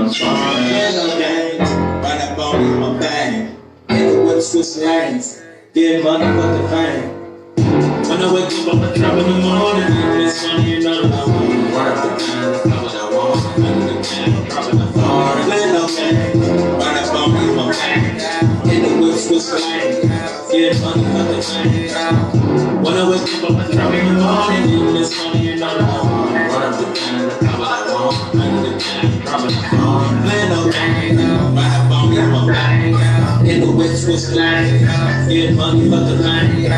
I'm trying. No games, run up on me, my bang. In the whip, switch lanes. Get money for the fame. When I wake up, I'm drop in the morning. It's funny, you know that I want. Run up the game, know what I want. Under the game, dropping the phone. Play no games, run up on me, my bang. In the whip, switch lanes. Get money for the fame. When I wake up, I'm drop in the morning. It's funny, you know that I want. Run up the game, know what I want. Under the game, dropping the phone. Play no games, run up on me, my bang. In the whip, switch lanes. Get money for the fame.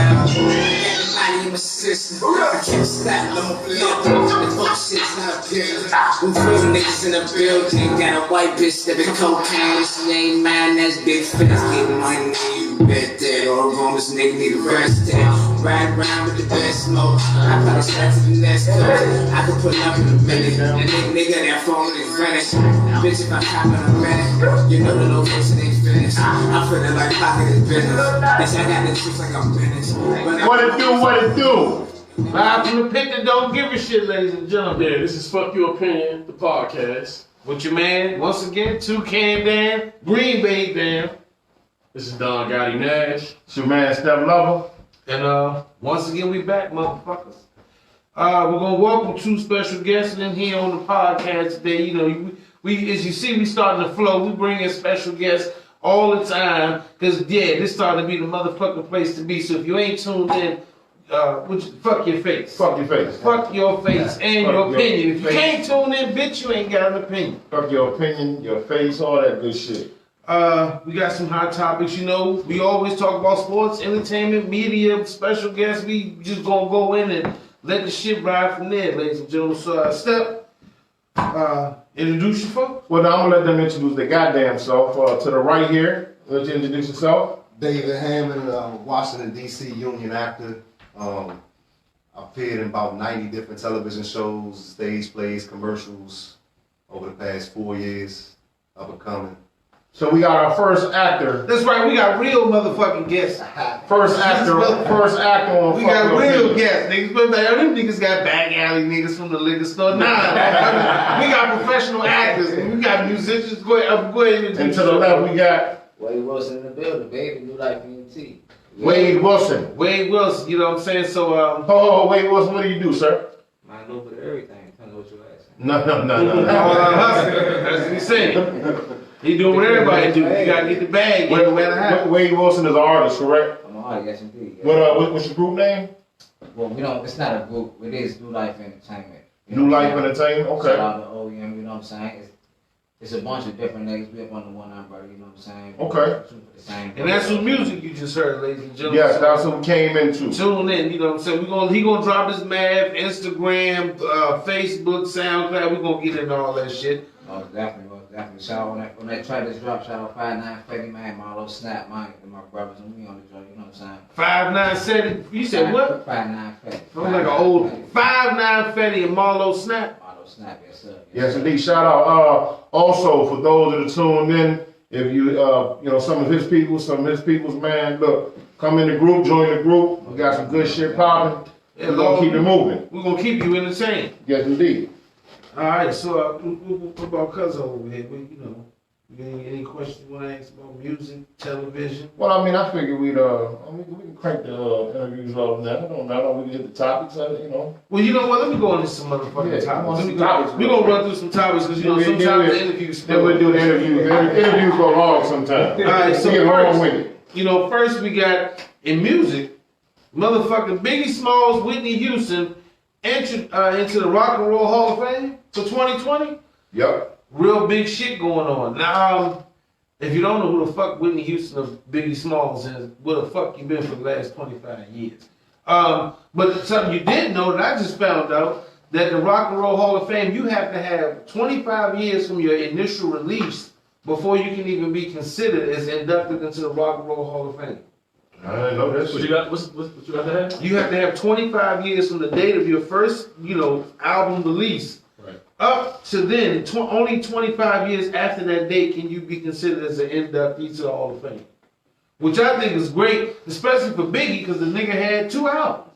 I'm a sister. I can't stop, I'm a builder. The bullshit's not a builder. We real niggas in the building. Got a white bitch that been cocaine. She ain't mine, that's big fence. Getting money, you bet that. All wrong, this nigga need a rest that. Ride around with the best smoke. I probably start to the next coast. I could put up in a minute. And nigga, that phone is finished. Bitch, if I cop in a minute, you know the location ain't finished. I'm feeling like pocket is business. Bitch, I got this shit like I'm finished. What it do, what it do? Live from the pit that don't give a shit, ladies and gentlemen. Yeah, this is Fuck Your Opinion, the podcast. With your man, once again, Toucan Dan, Green Bay Dan. This is Don Gotti Nash. It's your man, Steph Lova. And once again, we back, motherfuckers. We're gonna welcome two special guests in here on the podcast today. You know, we as you see, we starting to flow. We bring in special guests all the time. Cause yeah, this starting to be the motherfucking place to be. So if you ain't tuned in, fuck your face. Fuck your face. Fuck your face and Fuck your opinion. If you face. can't tune in, bitch, you ain't got an opinion. Fuck your opinion, your face, all that good shit. We got some hot topics, you know. We always talk about sports, entertainment, media, special guests. We just gonna go in and let the shit ride from there, ladies and gentlemen. So, Steph, introduce your folks. Well, now I'm gonna let them introduce their goddamn self. To the right here, let you introduce yourself. David Hammond, Washington, D.C. union actor. I've appeared in about 90 different television shows, stage plays, commercials over the past 4 years, up and coming. So we got our first actor. That's right, we got real motherfucking guests. First actor on We Fuck got Your real Opinion. guests. Niggas, but like, them niggas got back alley niggas from the liquor store. Nah, we got professional actors. And we got musicians. Go ahead. And to the left, we got Wade Wilson in the building, baby. New Life ENT. Wade Wilson. Wade Wilson, you know what I'm saying? So, Oh, Wade Wilson, what do you do, sir? Mine over to everything. Depends on what you're asking. No. that's what he's saying. He doing what everybody do. You gotta get the bag. Wade Wilson is an artist, correct? I'm an artist, yes indeed. Yeah. What's your group name? Well, we don't. It's not a group. It is New Life Entertainment. You New know Life what I'm saying? Entertainment. Okay. Shout out to OEM. You know what I'm saying? It's a bunch of different niggas. We up under one umbrella. You know what I'm saying? Okay. The same. And that's some music you just heard, ladies and gentlemen. Yes, that's what we came into. Tune in, you know what I'm saying? He gonna drop his math, Instagram, Facebook, SoundCloud. We gonna get into all that shit. Oh, definitely. Shout out when that track is dropped. Shout out 5'9" Fetty Man, Marlo Snap, mine, and my brothers, and we on the joint. You know what I'm saying? 5'9" Fetty. You said what? 5'9" Fetty. I'm like an old 5'9" Fetty and Marlo Snap. Marlo Snap, yes sir. Yes, indeed. Shout out. Also, for those that are tuned in, if you, some of his people's, man, look, come in the group, join the group. We got some good shit popping. Yeah, we're going to keep it moving. We're going to keep you entertained. Yes, indeed. All right, so what about cousin over here? Any questions you want to ask about music, television? Well, I mean, I figured we can crank the interviews over now. It don't matter. We can hit the topics, Well, you know what? Let me go into some motherfucking topics. We're going to run through some topics because, sometimes the interviews... Then we'll do the interviews. Interviews go long sometimes. All right, so we get long with it. First we got, in music, motherfucking Biggie Smalls, Whitney Houston entered into the Rock and Roll Hall of Fame for 2020. Yep. Real big shit going on. Now, if you don't know who the fuck Whitney Houston or Biggie Smalls is, where the fuck you been for the last 25 years? But something you did know that I just found out, that the Rock and Roll Hall of Fame, you have to have 25 years from your initial release before you can even be considered as inducted into the Rock and Roll Hall of Fame. I didn't know that. What you got? What you got to have? You have to have 25 years from the date of your first, album release. Right. Up to then, only 25 years after that date can you be considered as an inductee to the Hall of Fame. Which I think is great, especially for Biggie, because the nigga had 2 albums.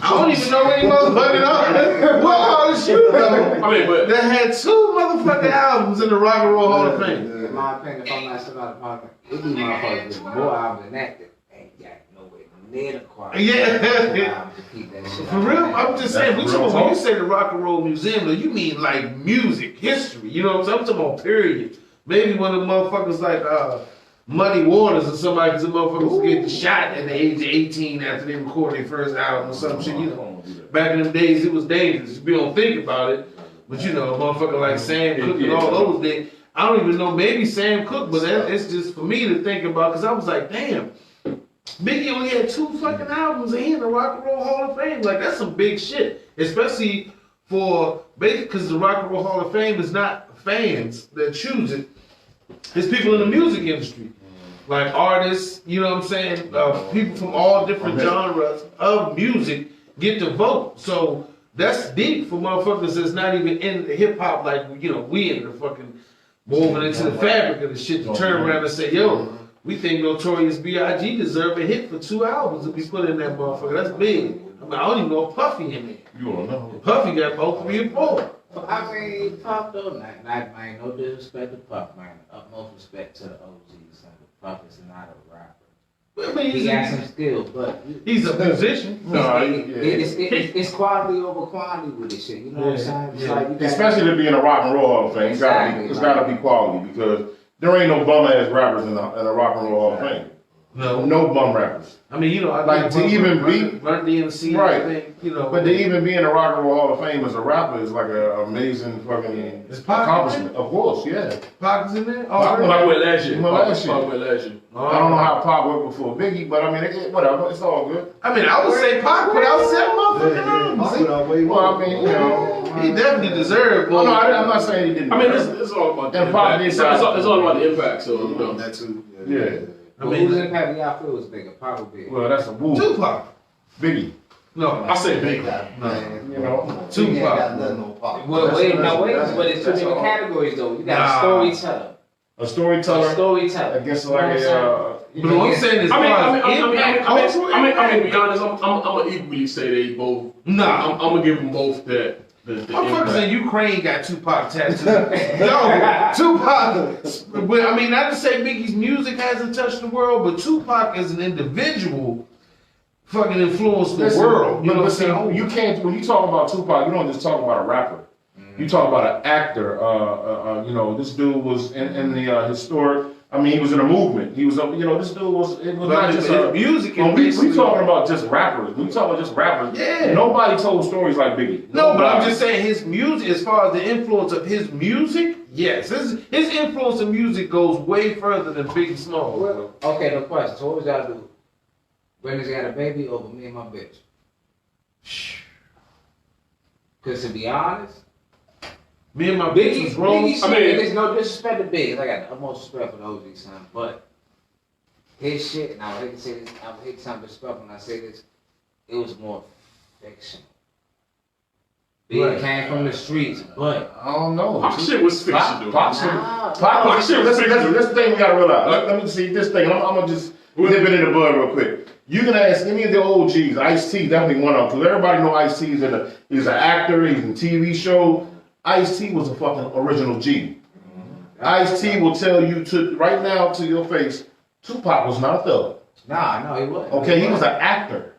I don't even know any motherfucking albums. What artist you know? I mean, but that had 2 motherfucking albums. albums in the Rock and Roll Hall of Fame. In my opinion, if I'm not still out of pocket, it be motherfuckers with more albums than that ain't got nowhere near the quality. Yeah. To keep that shit For out. real, I'm just saying, That's when real you say the Rock and Roll Museum, you mean like music, history, you know what I'm saying? I'm talking about period. Maybe one of the motherfuckers like Muddy Waters or somebody, because the motherfuckers get shot at the age of 18 after they recorded their first album or some shit, you know. Back in them days, it was dangerous. We don't think about it, but you know, a motherfucker like Sam Cooke and all those days, I don't even know, maybe Sam Cooke, but it's just for me to think about, because I was like, damn, Biggie only had 2 fucking albums and he in the Rock and Roll Hall of Fame. Like, that's some big shit, especially for, because the Rock and Roll Hall of Fame is not fans that choose it, it's people in the music industry. Like artists, you know what I'm saying? People from all different genres of music get to vote. So that's deep for motherfuckers that's not even in the hip hop, like, you know, we in the fucking woven into the fabric of the shit to turn around and say, yo, we think Notorious B.I.G. deserve a hit for 2 albums to be put in that motherfucker. That's big. I mean, I don't even know if Puffy in there. You don't know. Puffy got both 3 and 4. I mean, Puff though, man, no disrespect to Puff, man. Utmost respect to the OGs. Puff is not a rapper. I mean, He got some skills, but he's a musician. it's quality over quantity with this shit. You know what I'm saying? It's like you gotta- Especially to be in a Rock and Roll Hall of Fame, it's gotta be quality, because there ain't no bum ass rappers in the Rock and Roll Hall of Fame. No bum rappers. I mean, you know, I Like, to even be Run DMC, right, I think, you know. but to even be in the Rock and Roll Hall of Fame as a rapper is like an amazing fucking accomplishment. Of course, yeah. Pac is in there? Pac Pac went last year. Pac went last year. Pac went last year. I don't know how Pac worked before Biggie, but I mean, whatever, it's all good. I mean, I would say Pac put out 7 motherfucking albums. Well, I mean, you know, He definitely deserved no, more. I'm not saying he didn't. I mean, it's all about the And Pac impact. did It's that. all about the impact, so, you know. That too. Yeah. I But mean, who's in Pac y'all feel was bigger? Pac or Biggie? Well, that's a woo. Tupac. Biggie. No, I say big. You know, Tupac. Well, wait, but it's 2 different categories though. You got a storyteller. a storyteller against like a. But what I'm saying is, I mean, to be honest, I'm gonna equally say they both. Nah. I'm gonna give them both that. The motherfuckers in Ukraine got Tupac tattooed. Yo, Tupac. But I mean, not to say Biggie's music hasn't touched the world, but Tupac as an individual fucking influenced the world. You know what I'm saying? You can't, when you talk about Tupac, you don't just talk about a rapper. You talk about an actor. You know, this dude was in the historic. I mean, he was in a movement. He was, you know, this dude was. It was not just music. We talking about just rappers. We talking about just rappers. Yeah. Nobody told stories like Biggie. No, but I'm just saying his music, as far as the influence of his music, yes, his influence of music goes way further than Biggie Smalls. Well, okay, no question. So what would y'all do? Brenda's got a baby over me and my bitch. Because to be honest, me and my bitch was wrong. Biggie, I mean, there's no disrespect to Biggie. I got the utmost respect for the OG son, but his shit, and I would hate to say this, I would hate to sound disrespectful when I say this, it was more fictional. Biggie came from the streets, but I don't know. Pac shit was fictional. Pac shit was fictional. This thing we gotta realize. Let me see this thing. I'm gonna just nip it in the bud real quick. You can ask any of the OGs. Ice-T definitely one of them, because everybody know Ice-T is he's an actor. He's in TV show. Ice-T was a fucking original G. Ice-T will tell you right now to your face, Tupac was not a thug. Nah, no, he wasn't. Okay, he was an actor.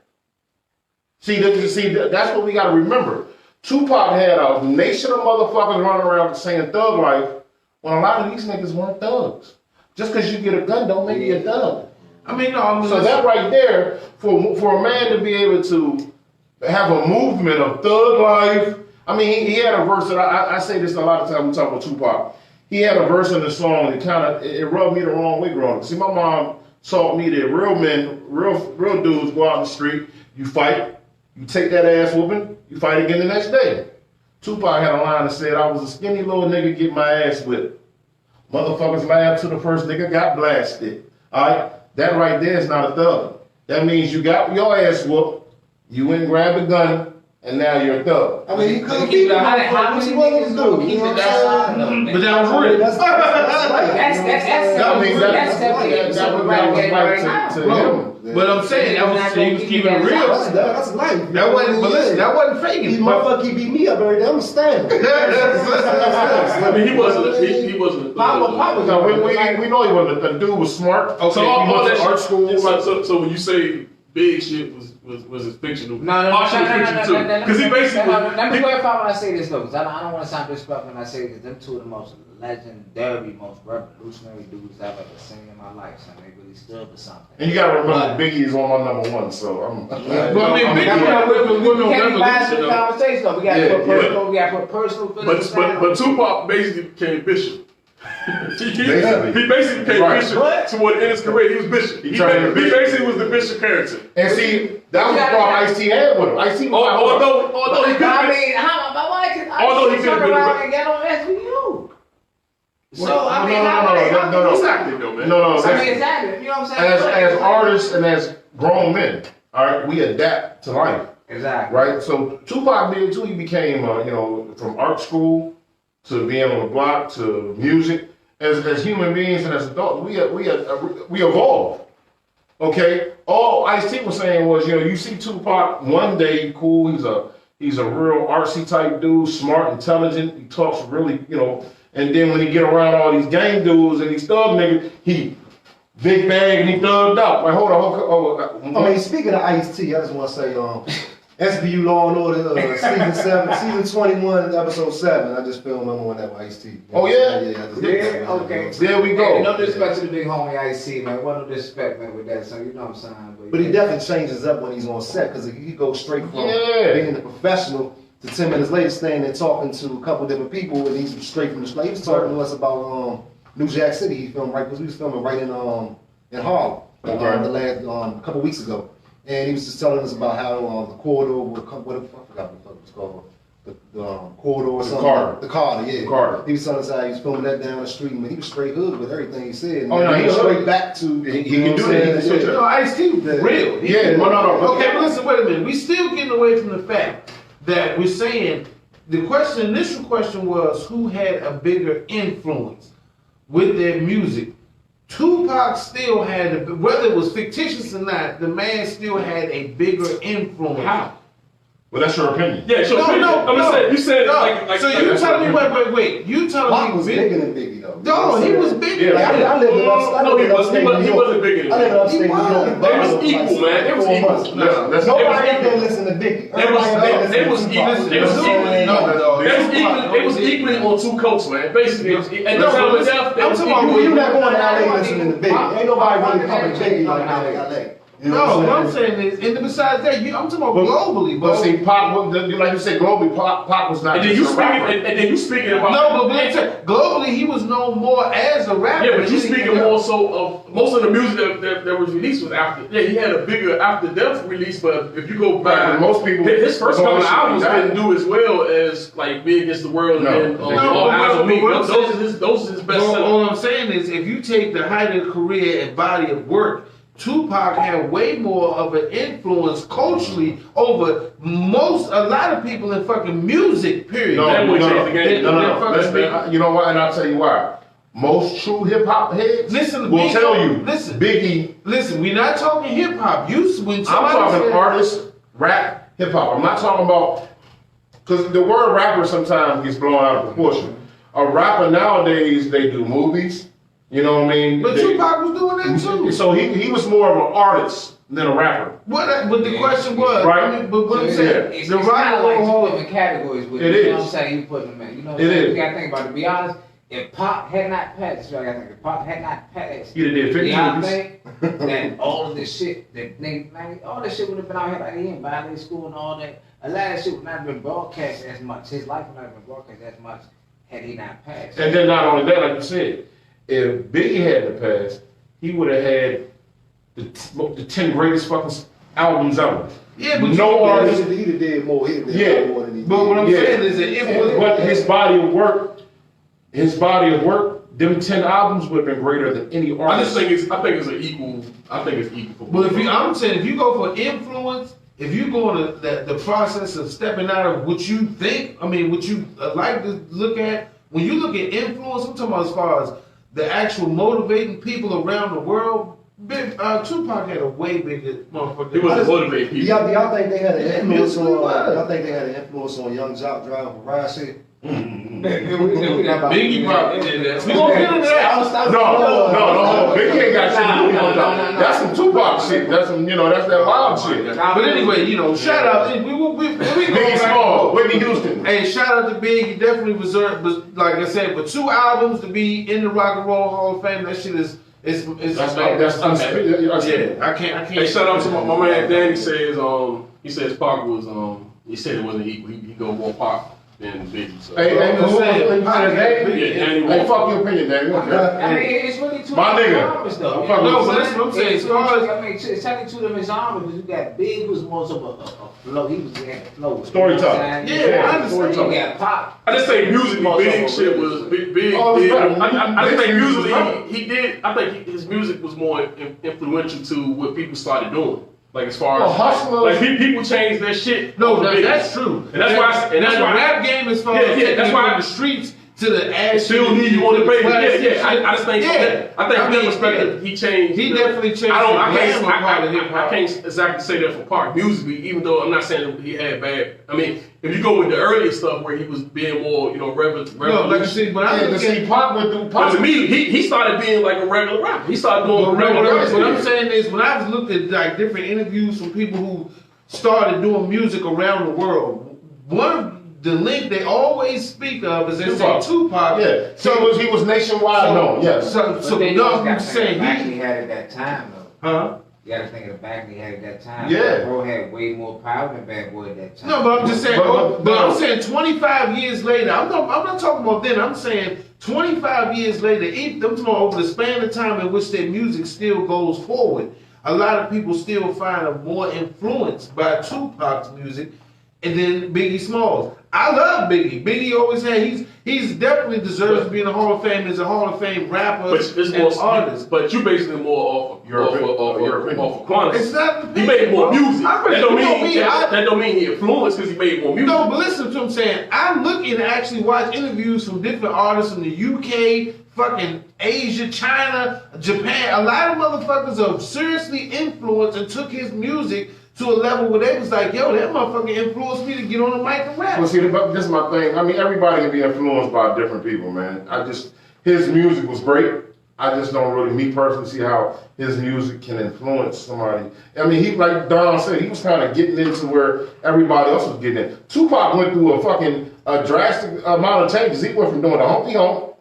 See, that's what we gotta remember. Tupac had a nation of motherfuckers running around saying thug life, when a lot of these niggas weren't thugs. Just because you get a gun don't make you a thug. I mean, no. So that right there, for a man to be able to have a movement of thug life. I mean, he had a verse that I say this a lot of times we talk about Tupac. He had a verse in the song that it rubbed me the wrong way growing up. See, my mom taught me that real men, real dudes go out in the street, you fight, you take that ass whooping, you fight again the next day. Tupac had a line that said, I was a skinny little nigga get my ass whipped. Motherfuckers laughed till the first nigga got blasted. All right? That right there is not a thug. That means you got your ass whooped, you went and grabbed a gun, and now you're a thug. I mean, he could Keep be it 100. How what many you want him niggas to gonna do. keep You know it what I'm that saying? side? But that was real. That's But I'm saying that was he was keeping it real. That's life. That wasn't. But listen, that wasn't faking. He motherfucker keep beat me up every day. I'm standing. I mean, he wasn't. He wasn't. Papa. No, we know he wasn't. The dude was smart. So Okay, all he went that to art shit. school. So when you say big shit was his fictional, No. our shit was fiction too. Because he basically. Let me clarify when I say this though, because I don't want to sound disrespectful when I say this. Them two of the most legendary, most revolutionary dudes I've ever seen in my life. So they really stood for something. And you gotta remember, Biggie is on my #1, so I'm. But I mean, Biggie had women Can't be biased revolution in the though. conversation though. We gotta put personal. We gotta put personal. But Tupac basically became Bishop. He basically became Right. Bishop toward the end of his career. He was Bishop. He basically was the Bishop character. And see, that was the problem Ice-T had with him. Ice-T was Although he could I have mean, why can Although he I could've turn been around and get on SVU? So I mean, no. He's acting though, man. No. I mean, exactly. You know what I'm saying? As artists and as grown men, all right, we adapt to life, Exactly. right? So Tupac did too. He became, from art school to being on the block to music. As human beings and as adults, we evolve. Okay, all Ice-T was saying was, you see Tupac one day, cool. He's a real artsy type dude, smart, intelligent. He talks really, And then when he get around all these gang dudes and these thug niggas, he big bag and he thugged up. Like, hold on. I mean, speaking of Ice-T, I just want to say, SVU Law and Order, season 21, episode 7. I just filmed on that with Ice-T. Oh, yeah? Yeah, okay. There we go. Hey, no disrespect to the big homie IC, man. What no disrespect, man, with that, so you know what I'm saying. But he definitely changes up when he's on set, because he goes straight from Yeah. being a professional to 10 minutes later standing and talking to a couple different people, and he's straight from the straight. He was talking to us about New Jack City. He filmed right, because we was filming right in Harlem the last couple weeks ago. And he was just telling us about how the corridor would come, I forgot what the fuck it was called. The corridor or something. The Carter, yeah. The Carter. He was telling us how he was filming that down the street, man. He was straight hood with everything he said. And Oh, no, he he was hood. straight back to. He can do that. He can switch it up. Ice-T was real. Yeah, no. Okay, but listen, wait a minute. We still getting away from the fact that we're saying the initial question was who had a bigger influence with their music. Tupac still had, whether it was fictitious or not, the man still had a bigger influence. How? Well, that's your opinion. Yeah, sure. You said like. So you telling me, wait. You telling Pac me was bigger than Biggie, though. No, he was bigger. Yeah, I lived in upstate New York. He wasn't bigger than I lived in upstate New He York. They was equal, man. They was equal. Nobody up there listened to Biggie. They was equally on two coats, man. Basically, and the time of death, they was equal. You're not going to LA listening to Biggie. Ain't nobody really coming Biggie like that in LA. You know No, what I'm saying is, and besides that, I'm talking about globally, But bro. see, Pac, like you said, globally, Pac was not. And then you speaking about No, but globally, he was known more as a rapper. Yeah, but you speaking more so of most of the music that was released was after. Yeah, he had a bigger after death release, but if you go back, Right, most people, his first couple of albums died. didn't do as well as like Big Against the World No. and No, All Eyes on Me. but Those are his best Well, sellers. all I'm saying is, if you take the height of the career and body of work, Tupac had way more of an influence culturally over a lot of people in fucking music, period. No, That would change the game. No. Fucking You know what? And I'll tell you why. Most true hip hop heads Listen, will tell you. Listen, Biggie. Listen, we're not talking hip hop. I'm talking artists, rap, hip hop. I'm not talking about, because the word rapper sometimes gets blown out of proportion. A rapper nowadays, they do movies. You know what I mean? But Tupac was doing that too. So he was more of an artist than a rapper. But the question was, Right. I mean, but what I'm saying, It's the kind of like right two different categories with It it. You know is. what I'm saying? You put them in. You know what It I'm saying? is. You gotta think about it. To be honest, if Pop had not passed, I gotta think, if Pop had not passed, He did 50 I movies. think that all of this shit, all this shit would have been out here like he in ballet school and all that. A lot of shit would not have been broadcast as much. His life would not have been broadcast as much had he not passed. And then not only that, like you said, if Biggie had to pass, he would have had the 10 greatest fucking albums ever. Yeah, but no artist. He did more. He did Yeah. more than he did. But what I'm saying is that it was. But his body of work, them 10 albums would have been greater than any artist. I think it's equal. I think it's equal. But I'm saying if you go for influence, if you go on the process of stepping out of what you think, I mean, what you like to look at, when you look at influence, I'm talking about as far as the actual motivating people around the world. Tupac had a way bigger motherfucker. He was motivating people. Y'all think they had an influence on? Musically, Y'all think they had an influence on Young Joc Ride Sharing? Biggie probably did that. We gonna get into that. No. Biggie ain't got shit to do with that. That's some Tupac shit. That's some, that's that wild shit. But anyway, shout out. We Biggie Small, Whitney Houston. Hey, shout out to Big. He definitely reserved, but like I said, for 2 albums to be in the Rock and Roll Hall of Fame, that shit is. That's unspeakable. Yeah, I can't. Hey, shout out to my man Danny says he says Phuck was he said it wasn't he go more Phuck than Biggie. So. Hey, fuck your opinion, Danny. Okay. I mean, it's really two My nigga. genres, though. No, but that's what I'm saying. It's technically 2 different genres, because you got Big was more of a flow. He had a flow. Storyteller. Yeah, I understand. You got Pop. I just think musically, Big shit was big. I just think musically, he did. I think his music was more influential to what people started doing. Like as far as hustlers, like people changed their shit. No, that's true. And that's why. And that's the why rap game is far. That's why from the streets to the ass. Still need you on the page. Yeah. I just think. Yeah. I think from that perspective, he changed. He definitely changed. I can't exactly say that for Phuck musically, even though I'm not saying that he had bad. I mean, if you go with the earlier stuff where he was being more, revolutionary. No, like I said, but I see Phuck went through. But to me, he started being like a regular rapper. He started doing regular rap. rap. What I'm saying is, when I've looked at like different interviews from people who started doing music around the world, one of the link they always speak of is they say Tupac. Yeah. So he was nationwide known. Yes. So no, I'm saying he had at that time though. Huh? You gotta think of the back he had at that time. Yeah. Bro had way more power than Bad Boy at that time. No, but I'm just saying. But I'm saying 25 years later. I'm not talking about then. I'm saying 25 years later. I'm talking about over the span of time in which their music still goes forward. A lot of people still find more influenced by Tupac's music and then Biggie Smalls. I love Biggie. Biggie always had. He's definitely deserves to be in the Hall of Fame as a Hall of Fame rapper and artist. But you basically more off of quantity. It's not. He made more music. That don't mean he influenced because he made more music. No, but listen to what I'm saying. I'm looking to actually watch interviews from different artists from the UK, fucking Asia, China, Japan. A lot of motherfuckers are seriously influenced and took his music to a level where they was like, yo, that motherfucker influenced me to get on the mic and rap. Well, see, this is my thing. I mean, everybody can be influenced by different people, man. His music was great. I just don't really, me personally, see how his music can influence somebody. I mean, he, like Don said, he was kind of getting into where everybody else was getting in. Tupac went through a drastic amount of changes. He went from doing the Humpty Hump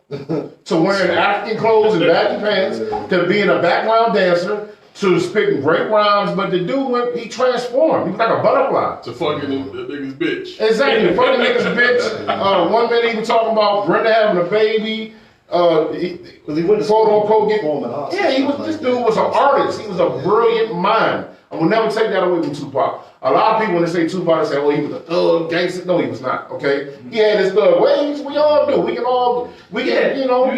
to wearing African clothes and baggy pants to being a background dancer to spitting great rhymes, but the dude he transformed. He was like a butterfly. To fucking the nigga's bitch. Exactly, fucking nigga's bitch. 1 minute he was talking about Brenda having a baby. He went to quote unquote this dude was an artist. He was a brilliant mind. I will never take that away from Tupac. A lot of people when they say Tupac, they say, "Oh, he was a thug, gangster." No, he was not. Okay, he had his thug ways. We all do. We can,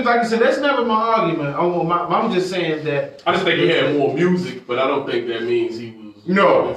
Like I said, that's never my argument. I'm just saying that. I just think he had more music, but I don't think that means he was. No, I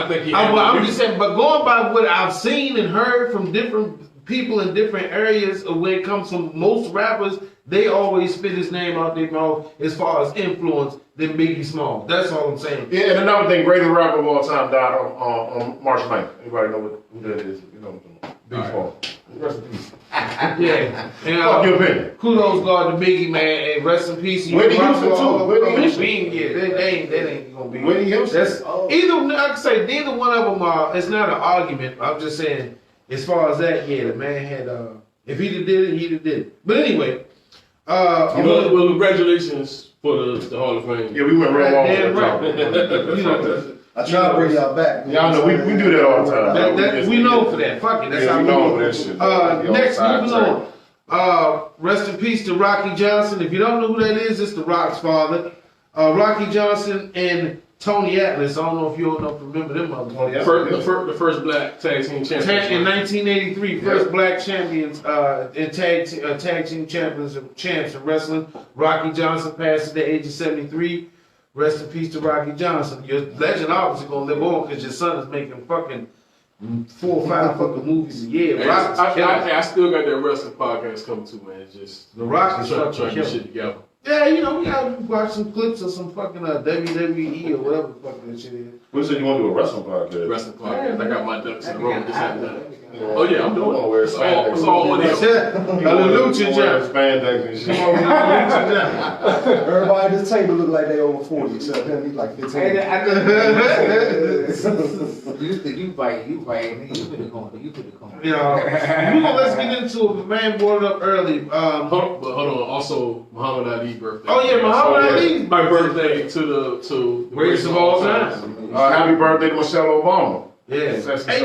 think he had I'm just saying, but going by what I've seen and heard from different people in different areas, when it comes from most rappers, they always spit his name out their mouth as far as influence than Biggie Smalls. That's all I'm saying. Yeah, and another thing, greatest rapper of all time died on March 9th. Anybody know who that is? Biggie Smalls. Rest in peace. Yeah. And, fuck your opinion. Kudos God to Biggie, man, and rest in peace. Whitney Houston too. Whitney Houston. Yeah, they ain't gonna be. Whitney Houston. That's either. Like I say, neither one of them are. It's not an argument. I'm just saying, as far as that, yeah, the man had. If he'd have did it, he'd have did it. But anyway. Well, congratulations for the Hall of Fame. Yeah, we went real long. Damn right. I try to bring y'all back. Y'all know we do that all the time. We know for that. Fuck it. That's how we know for that shit. Next, moving on. Rest in peace to Rocky Johnson. If you don't know who that is, it's the Rock's father. Rocky Johnson and Tony Atlas. I don't know if you all remember them motherfuckers. The first black tag team champions. In 1983, first black champions and tag team champs in wrestling. Rocky Johnson passed at the age of 73. Rest in peace to Rocky Johnson. Your legend obviously gonna live on because your son is making fucking 4 or 5 fucking movies a year. Hey, I still got that wrestling podcast coming too, man. It's just The Rock is trying fucking to get killing. shit together. Yeah, you know, we gotta watch some clips of some fucking WWE or whatever the fuck that shit is. What said you want to do a wrestling podcast? Wrestling podcast. I got my ducks in a row. This and that. Yeah. Oh yeah, I'm doing I'm gonna it. wear It's all on spandex. there. A little lucha jump. Spandex and shit. Everybody at this table look like they over 40, except him, he's like 15. You fight, you could have come. You know, let's get into it. The man brought it up early. But hold on. Also, Muhammad Ali's birthday. Oh, yeah, Muhammad Ali. My birthday to the Greatest of all time. Happy birthday to Michelle Obama. Yeah. That's Hey,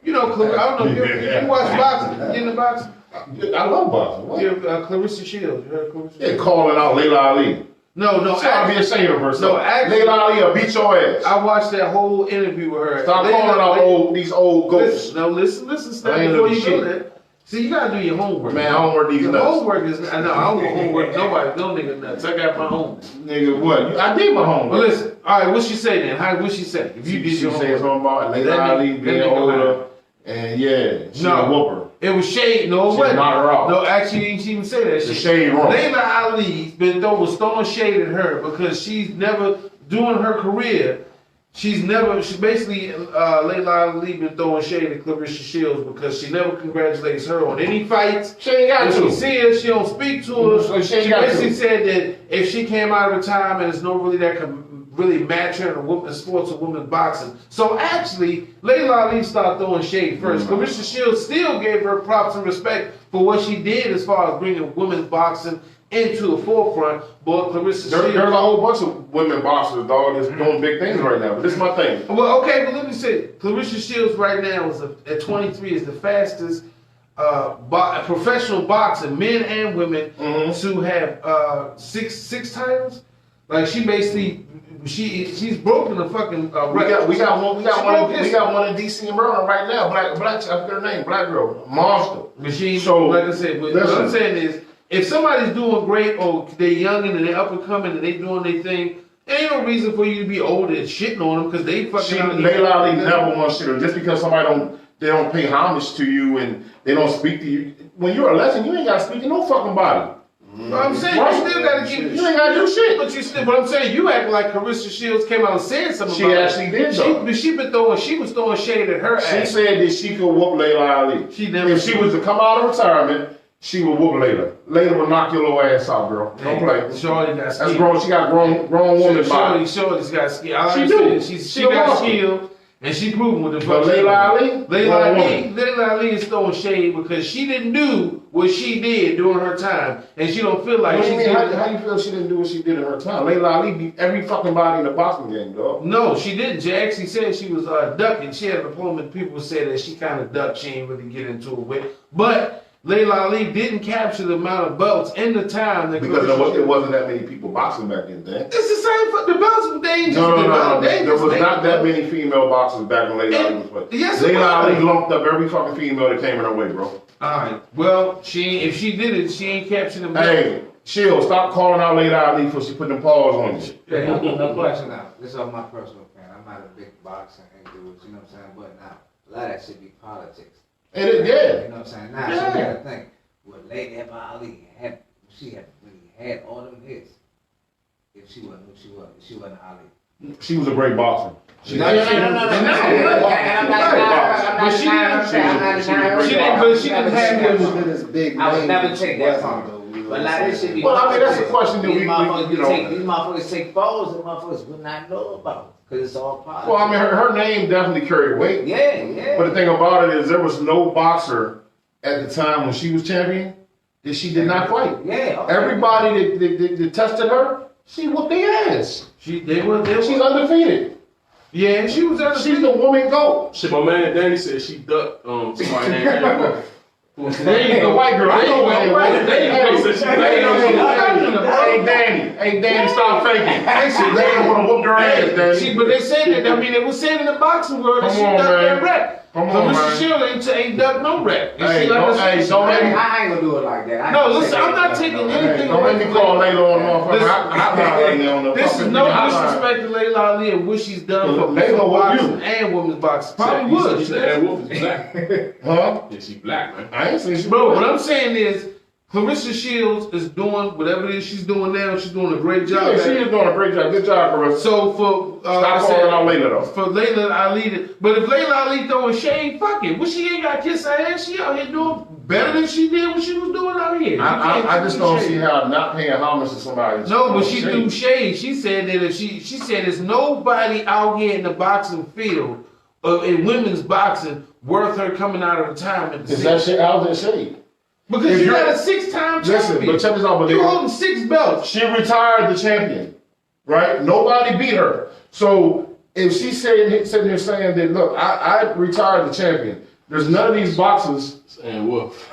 you know, I don't know if you watch boxing. You into boxing? I love boxing. What? Yeah, Claressa Shields. You heard of Claressa? Yeah, calling out Laila Ali. No, Stop being ashamed of herself. No, actually, Laila Ali will beat your ass. I watched that whole interview with her. Stop calling out these old goats. Listen, stop I ain't before know you shit. go there. See, you gotta do your homework. Man, homework these Your nuts. homework is, I know, I don't go homework nobody, no nigga nuts. I got my homework. Nigga, what? I did my homework. But listen, all right, what she say then? What she say? If you did She your said homework. something about Laila That Ali nigga- being that nigga older. lying. And yeah, she No. a whooper. It was shade. No, it She wasn't. knocked her out. No, actually, she didn't say that The shit. shade wrong. Laila Ali was throwing shade at her because she's never, during her career, she basically, Laila Ali been throwing shade at Claressa Shields because she never congratulates her on any fights. She ain't got If to. she see her, she don't speak to her. So she ain't She got basically to. said that if she came out of retirement, there's no really that can really match her in women's sports or women's boxing. So actually, Laila Ali started throwing shade first. Claressa Shields still gave her props and respect for what she did as far as bringing women's boxing into the forefront. But Claressa There's a Shields. whole bunch of women boxers, dog, that's doing big things right now. But this is my thing. Well, okay, but let me say, Claressa Shields right now at 23 is the fastest professional boxer, men and women, to have six titles. Like she basically, she's broken the fucking record. We got one in DC and Maryland right now. Black, I forget her name. Black girl, monster. Machine. So, Like I said, but what I'm listen. saying is, if somebody's doing great or they're young and they're up and coming and they doing their thing, there ain't no reason for you to be older and shitting on them because they fucking. Laila Ali never won shit. Or just because somebody don't pay homage to you and they don't speak to you. When you're a legend, you ain't gotta speak to no fucking body. But I'm saying you still gotta keep. You ain't gotta do shit. But you still. But I'm saying you act like Claressa Shields came out and said something. She about actually did, though. She was throwing shade at her She ass. said that she could whoop Laila Ali. If she was to come out of retirement, she would whoop Laila. Laila would knock your little ass out, girl. Don't play. Shorty got skill. That's grown. She got grown woman body. Shorty's got skill. I She understand. do. She She got a skill. And she proven with the But fuck. Laila Ali is throwing shade because she didn't do what she did during her time, and she don't feel like What do she's you mean? How you feel she didn't do what she did in her time? Laila Ali beat every fucking body in the boxing game, dog. No, she didn't. She actually said she was ducking. She had an opponent. People said that she kind of ducked. She ain't really get into it with. But Laila Ali didn't capture the amount of belts in the time that Because there wasn't that many people boxing back then. It's the same. The belts were dangerous. No. There was not that many female boxers back when Laila Ali was playing. Yes, it Laila was. Ali lumped up every fucking female that came in her way, bro. Alright, well, if she did it, she ain't capturing them. Hey, Sheilds, stop calling out Laila Ali before she put them paws on you. Yeah, no question now. This is my personal opinion. I'm not a big boxing dude, you know what I'm saying? But now, a lot of that shit be politics. And You yeah. know what I'm saying? Now, Yeah. she gotta think, what Lady Ali she had really had all them hits if she wasn't who she was. If she wasn't Ali. She was a great boxer. No. But she didn't have him. I would never take that from her. But like this should be. Well, I mean, that's a question that these we these motherfuckers take falls and motherfuckers would not know about because it's all politics. Well, I mean, her name definitely carried weight. Yeah. But the thing about it is there was no boxer at the time when she was champion that she did not fight. Yeah. Okay. Everybody that tested her, she whooped their ass. She's undefeated. Yeah, she was undefeated. She's the woman GOAT. Shit, my man Danny said she ducked somebody named Eric. There you go, white girl. I know where Hey, Danny, stop faking. They want to whoop their ass, Danny. But they said that. I mean, they were saying in the boxing world that she ducked that rep. Come on, Claressa man. Shields ain't ducked no rep. Hey, don't I ain't gonna do it like that. No, listen, I'm not taking anything away Let me call Laila on the motherfucking hotline right now on the This is fucking no hotline. disrespect to Laila Ali and what she's done for Laila, what boxing you? and women's boxing. Probably You would. said that wolf is black. Huh? Yeah, she black, man. I ain't saying she Bro, was. what I'm saying is, Claressa Sheilds is doing whatever it is she's doing now. She's doing a great job. Yeah, she is doing a great job. Good job, Claressa. So for Stop calling out Laila though. For Laila Ali, but if Laila Ali throwing shade, fuck it. What she ain't got kiss her ass? She out here doing better than she did what she was doing out here. I just don't see how not paying homage to somebody. No, but she threw shade. She said that if she said there's nobody out here in the boxing field, in women's boxing, worth her coming out of retirement. Is that shit? How's that shade? Because If you you're- got a 6-time champion. Listen, but check this out, but you holding 6 belts. she retired the champion, right? Nobody beat her. So if she's sitting here saying that, look, I retired the champion. There's none of these boxers. And wolf.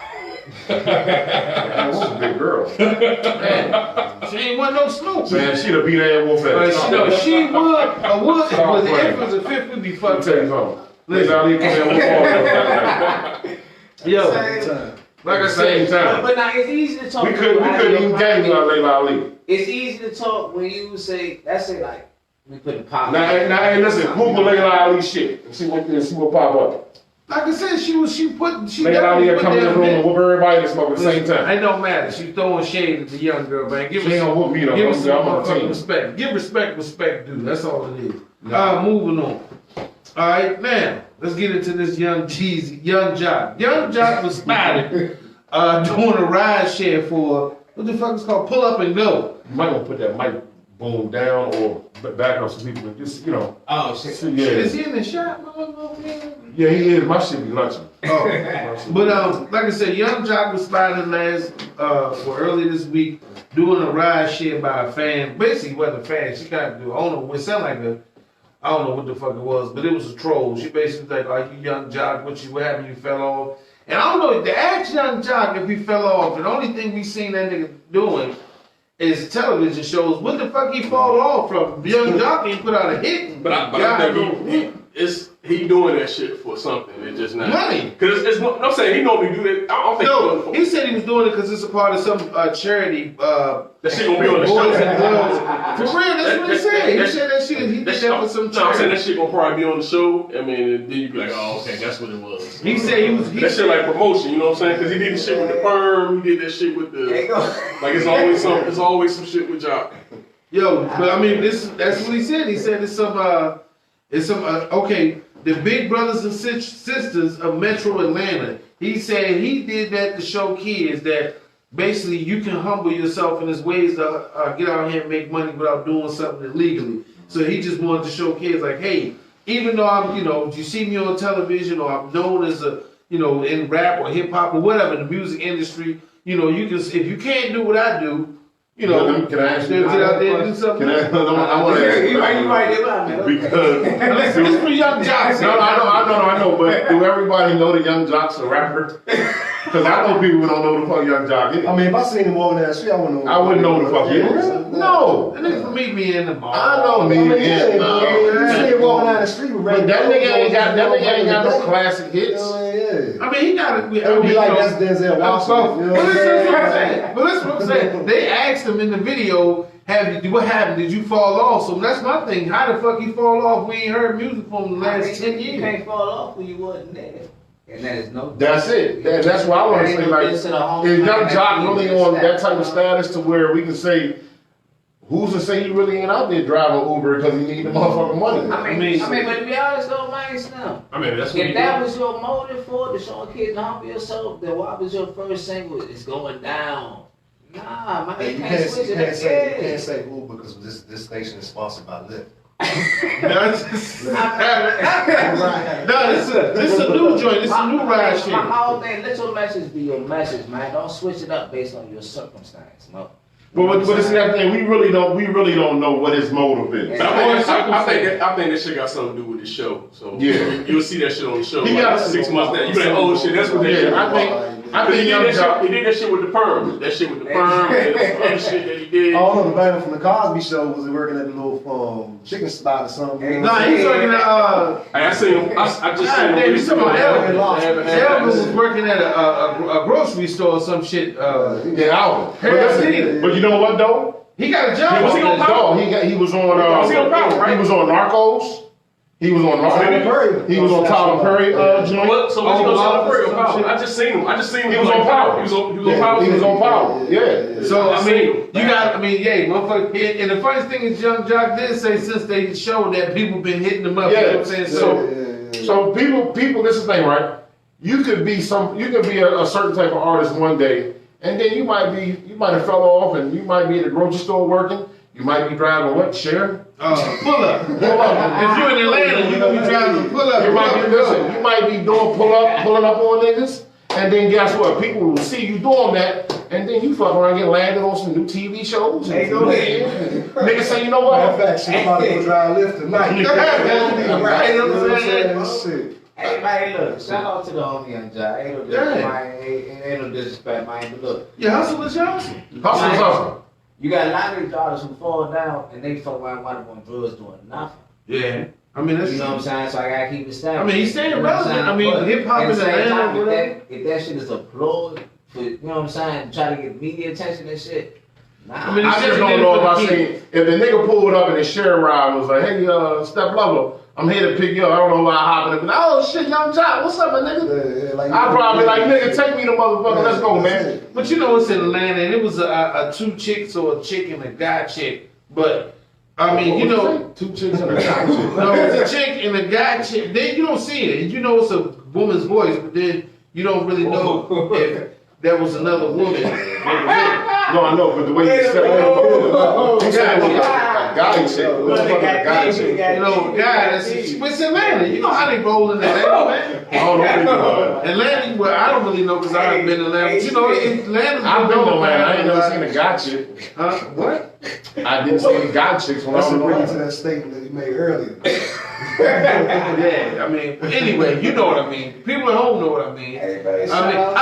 Man, Wolf's a big girl. Man, she ain't want no Snoop. Man, she'd have beat Ann Wolf But ass. she would, Stop with the playing. influence of fifth would be Let me fucked tell you up. something. Laila Ali come in with Yo, Time. like I same said, time. But now it's easy to talk. We couldn't even game about Laila Ali. It's easy to talk when you say, let's say like, we put a pop. Now, hey, listen, Google Laila Ali shit and see what pop up. like I said, she Laila Ali definitely will put come in the down room and big. whoop everybody that smoke at the same time. It don't matter. She's throwing shade at the young girl, man. Give She ain't gonna whoop me though. Give I'm us some on the motherfucking team. respect. Give respect, dude. That's all it is. Moving on. All right, now let's get into this young Joc. Young Joc was spotted doing a ride share for what the fuck is called pull up and go. You might want to put that mic boom down or back on some people and just, Oh shit. yeah. Is he in the shop, motherfucker? Yeah, he is. My shit be lunching. Oh, but like I said, Young Joc was spotted early this week doing a ride share by a fan. Basically, it wasn't a fan. She kind of do. I don't know. It sounded like I don't know what the fuck it was, but it was a troll. She basically like, "Are you Young Joc? What happened? You fell off?" And I don't know. They asked Young Joc if he fell off, and the only thing we seen that nigga doing is television shows. What the fuck he fall off from? Young Joc ain't put out a hit. But I think he doing that shit for something. It's just not Money. Because I'm saying he normally do that. I don't think No, he said he was doing it because it's a part of some charity. that shit gonna be on the Boys and show. Girls. For real, that's what he said. He said that shit. He did that for some No, I'm saying charity. that shit gonna probably be on the show. I mean, then you be like, oh, okay, that's what it was. He said he was. That shit like promotion, you know what I'm saying? Because he did the shit with the perm, he did that shit with the. Like it's always some shit with Joc. Yo, but I mean, that's what he said. He said it's some okay. The big brothers and sisters of Metro Atlanta. He said he did that to show kids that basically you can humble yourself and there's ways to get out here and make money without doing something illegally. So he just wanted to show kids like, hey, even though I'm, you see me on television or I'm known as a, in rap or hip hop or whatever, the music industry, you can, if you can't do what I do, Can I ask you? get out there and do something. I want to ask you. You right. Because This for Young Joc. no, I know, but do everybody know that Young Joc's a rapper? Because I know people who don't know the fuck Young Joc is. I mean, if I seen him walking down the street, I wouldn't know. I wouldn't know the fuck he is. No. That nigga for me in the mall. I know I mean, nigga. yeah, you see him walking down the street with But that nigga ain't got no classic hits. Yeah. I mean, he got it. It would be like that's Denzel Washington. You know what I'm saying? But listen what I'm saying. They asked him in the video, what happened? Did you fall off? So that's my thing. How the fuck he fall off? We ain't heard music from the last 10 You years. can't fall off when you wasn't there. And that is no. That's it. That's why I want to say, like, is Young Joc really on that type of status to where we can say, who's to say he really ain't out there driving Uber because he need the motherfucking money? I mean, but to be honest though, man, Slim, I mean, that's what if he that do. was your motive for to show kids to humble yourself, then why was your first single? It's going down. Nah, man, Hey, you you can't switch it. can't say Uber because this station is sponsored by Lyft. This is a new joint. This is a new ride shit. My whole thing, let your message be your message, man. Don't switch it up based on your circumstance, no. But it's that thing. We really don't know what his motive is. But I think that shit got something to do with the show. So Yeah. you'll see that shit on the show. He like got 6 months now. You be like, oh shit, that's what that shit. Yeah, I think I think Young Joc. He did that shit with the perm. That shit with the perm and the other shit that he did. I don't know, the man from the Cosby Show was working at the little chicken spot or something. Nah, he's working at I seen him. I just seen him. He's talking about Elvis. Elvis. Elvis was working at a grocery store or some shit. Yeah, Alvin. Paris. But you know what though? He got a job. He was he on Power? He was on. Was he on Power, right? He was on Narcos. He was on Narcos. He was on Tyler Perry joint. So what's he gonna tell the Power? I just seen him. He was on Power. He was on Power. He was on Power. Yeah. So I mean, yeah, motherfucker. And the funny thing is, Young Joc did say since they showed that people been hitting him up. Yeah. You know what I'm saying? So people. This is the thing, right? You could be a certain type of artist one day, and then you might have fell off, and you might be at the grocery store working. You might be driving what? Sharing? Pull up. If you're in Atlanta, you're gonna be driving to pull up. You might be doing pulling up on niggas, and then guess what? People will see you doing that, and then you fuck around get landed on some new TV shows. Hey, go ahead. Niggas say, you know what? Matter of fact, she's about to go drive Lyft tonight. Right, you know what I'm saying? Shit. Hey, man, look, shout out to the homie Young Joc. Ain't no disrespect, man, but look. Yeah, hustle is your hustle. Hustle is hustle. You got a lot of these artists who fall down and they fuck around wind up on drugs doing nothing. Yeah. I mean, that's You know what I'm saying? So I gotta keep it stable. I mean, he's staying relevant. I mean, hip hop is Atlanta. If that shit is applauded for, you know what I'm saying, try to get media attention and shit. Nah. I mean, I just don't know if I seen if the nigga pulled up in his share ride and was like, hey, Step Lover, I'm here to pick you up. I don't know why I hopped in. Oh shit, Young Joc, what's up, my nigga? Yeah, like, I probably like, nigga, take me to motherfucker, let's go, man. But you know, it's in Atlanta, and it was a two chicks or a chick and a guy chick. But I mean, you know, two chicks and a guy chick. no, it's a chick and a guy chick. Then you don't see it. You know, it's a woman's voice, but then you don't really know if that was another woman. No, I know, but the way you said it, you said it was a guy chick. A guy chick. You know, guy, but it's Atlanta. You know how they roll in Atlanta, man. I don't know. Atlanta, well, I don't really know because I haven't been to Atlanta. But you know, Atlanta. I've been to Atlanta. I ain't never seen a guy chick. Huh? What? I didn't see any guy chicks when I That's was a bring to around. that statement that you made earlier. Yeah, I mean, anyway, you know what I mean. People at home know what I mean. I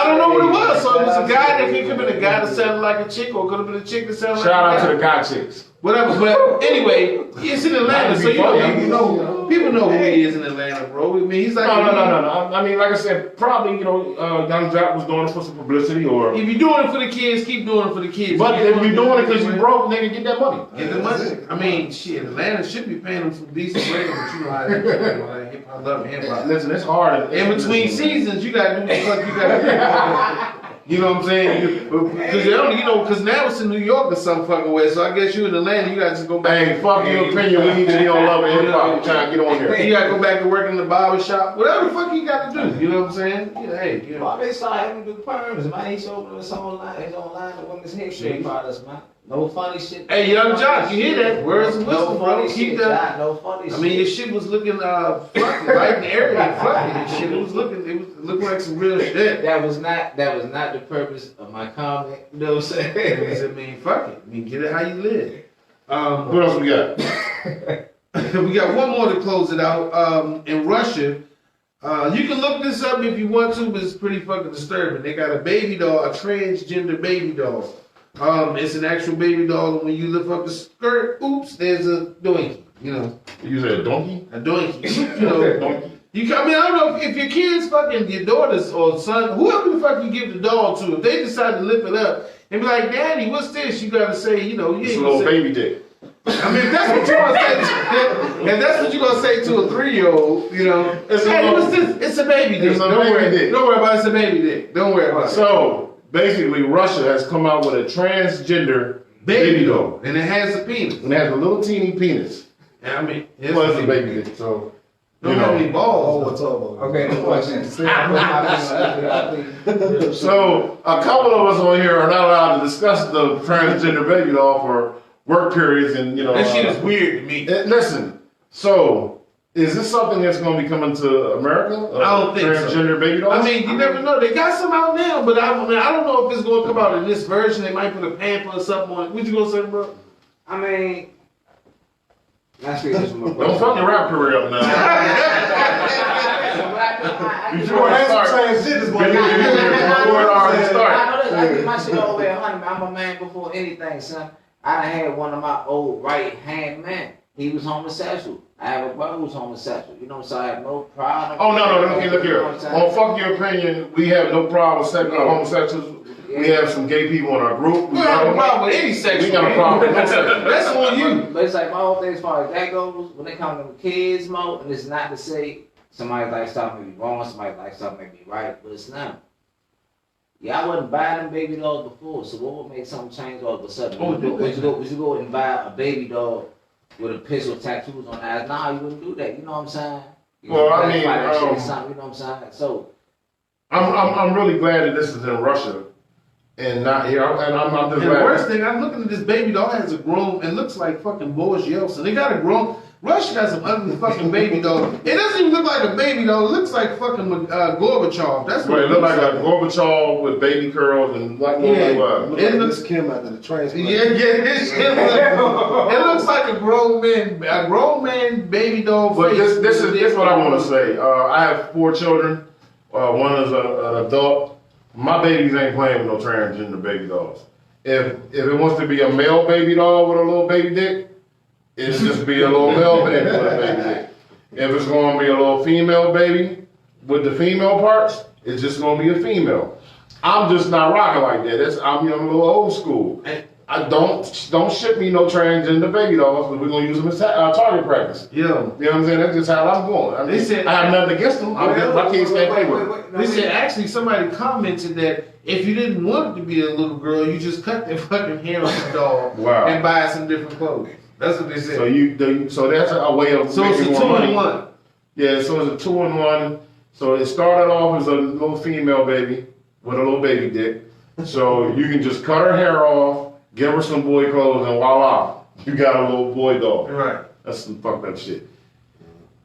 don't know what it was. So it was a guy that could have been a guy that sounded like a chick, or could have been a chick that sounded like a guy. Shout out to the guy chicks. Whatever, but anyway, it's in Atlanta, so you know, people know who he is in Atlanta, bro. I mean, he's like No. I mean, like I said, probably, you know, Young Joc was doing it for some publicity or. If you're doing it for the kids, keep doing it for the kids. But if you're doing it because you broke, nigga, get that money. Get the money. I mean, shit, Atlanta should be paying them some decent rate, but you know how they I love hip hop. Listen, it's hard. In between seasons, you gotta do what the fuck you gotta do. You know what I'm saying? Because now it's in New York or some fucking way. So I guess you in Atlanta, you gotta just go back. Hey, fuck your opinion. We need to be on Love and Hip Hop. Trying to get on here. You gotta go back to work in the barber shop. Whatever the fuck you gotta do. You know what I'm saying? Yeah, hey, you know. Well, they started having to do perms, man. He's opening his own line of women's hair shape products, man. No funny shit. Hey, Young Joc, you hear that? Words of wisdom, bro. Keep that. No funny shit. I mean, your shit was looking fluffy, right in the area, fluffy and shit. It was looking like some real shit. That was not the purpose of my comment. You know what I'm saying? I mean, fuck it. I mean, get it how you live. What else we got? We got one more to close it out. In Russia, you can look this up if you want to, but it's pretty fucking disturbing. They got a baby doll, a transgender baby doll. It's an actual baby doll, and when you lift up the skirt, oops, there's a doinky. You know, You said a donkey? a doinky. You know, Donkey. I mean, I don't know if your kids, fucking your daughters or son, whoever the fuck you give the doll to, if they decide to lift it up and be like, Daddy, what's this? You gotta say, you know, you It's ain't a gonna little say. baby dick. I mean, if that's what you gonna say, and that's what you gonna say to a 3-year-old, you know, It's hey, a what's this? It's a baby dick. It's a Don't baby worry, dick. don't worry about it. It's a baby dick. Don't worry about it. So basically, Russia has come out with a transgender baby doll, And it has a penis. and it has a little teeny penis. And I mean, Well, it's a baby dick, so Don't have any Oh, balls. what's up, bro? Okay, no question. So a couple of us on here are not allowed to discuss the transgender baby doll for work periods, and you know. That shit is weird to me. Listen, so is this something that's going to be coming to America? I don't think so. Transgender baby dolls. I mean, you never know. They got some out now, but I don't know if it's going to come out in this version. They might put a pamper or something on it. What you gonna say, bro? I mean, that's really just my don't fuck your rap career up now. So what I You Before already some start. transgenders, boy. Before it already start. I get my shit all the way 100. I'm a man before anything, son. I done had one of my old right hand men. He was homosexual. I have a brother who's homosexual. You know what I'm saying? I have no problem. Oh no, look here. On Fuck Your Opinion, we have no problem with homosexuals. We have some gay people in our group. We have a problem with any sex. We got a problem with no sex. That's on you. But it's like my whole thing as far as that goes, when it comes to the kids mode, and it's not to say somebody's lifestyle may be wrong, somebody's lifestyle may be right, but it's not. Yeah, I wasn't buying them baby dolls before, so what would make something change all of a sudden? Would you go and buy a baby doll with a pistol tattoos on the eyes? Nah, you wouldn't do that. You know what I'm saying? Well, I mean, you know what I'm saying? So I'm really glad that this is in Russia and not here. And I'm just And the glad. worst thing, I'm looking at this baby doll has a grown, it looks like fucking Boris Yeltsin. They got a grown, Russia got some ugly fucking baby doll. It doesn't even look like a baby doll. It looks like fucking Gorbachev. That's what It looked like a Gorbachev with baby curls and black Yeah. Look It like looks- Miss Kim after the transplant. this shit it looks like a grown man baby doll But face. this is what I want to say. I have 4 children. One is an adult. My babies ain't playing with no transgender baby dolls. If it wants to be a male baby doll with a little baby dick, it'll just be a little male baby with a baby dick. If it's going to be a little female baby with the female parts, it's just going to be a female. I'm just not rocking like that. I'm a little old school. I don't ship me no transgender baby dolls, but we're gonna use them as target practice. Yeah. You know what I'm saying? That's just how I'm going. They said- I have nothing against them. My kids can't play with them. They said actually somebody commented that if you didn't want it to be a little girl, you just cut their fucking hair on the doll Wow. and buy some different clothes. That's what they said. So that's a way of So it's a making more money. 2-in-1. Yeah, so it's a 2-in-1. So it started off as a little female baby with a little baby dick. So you can just cut her hair off, give her some boy clothes, and voila, you got a little boy doll. Right. That's some fucked up shit.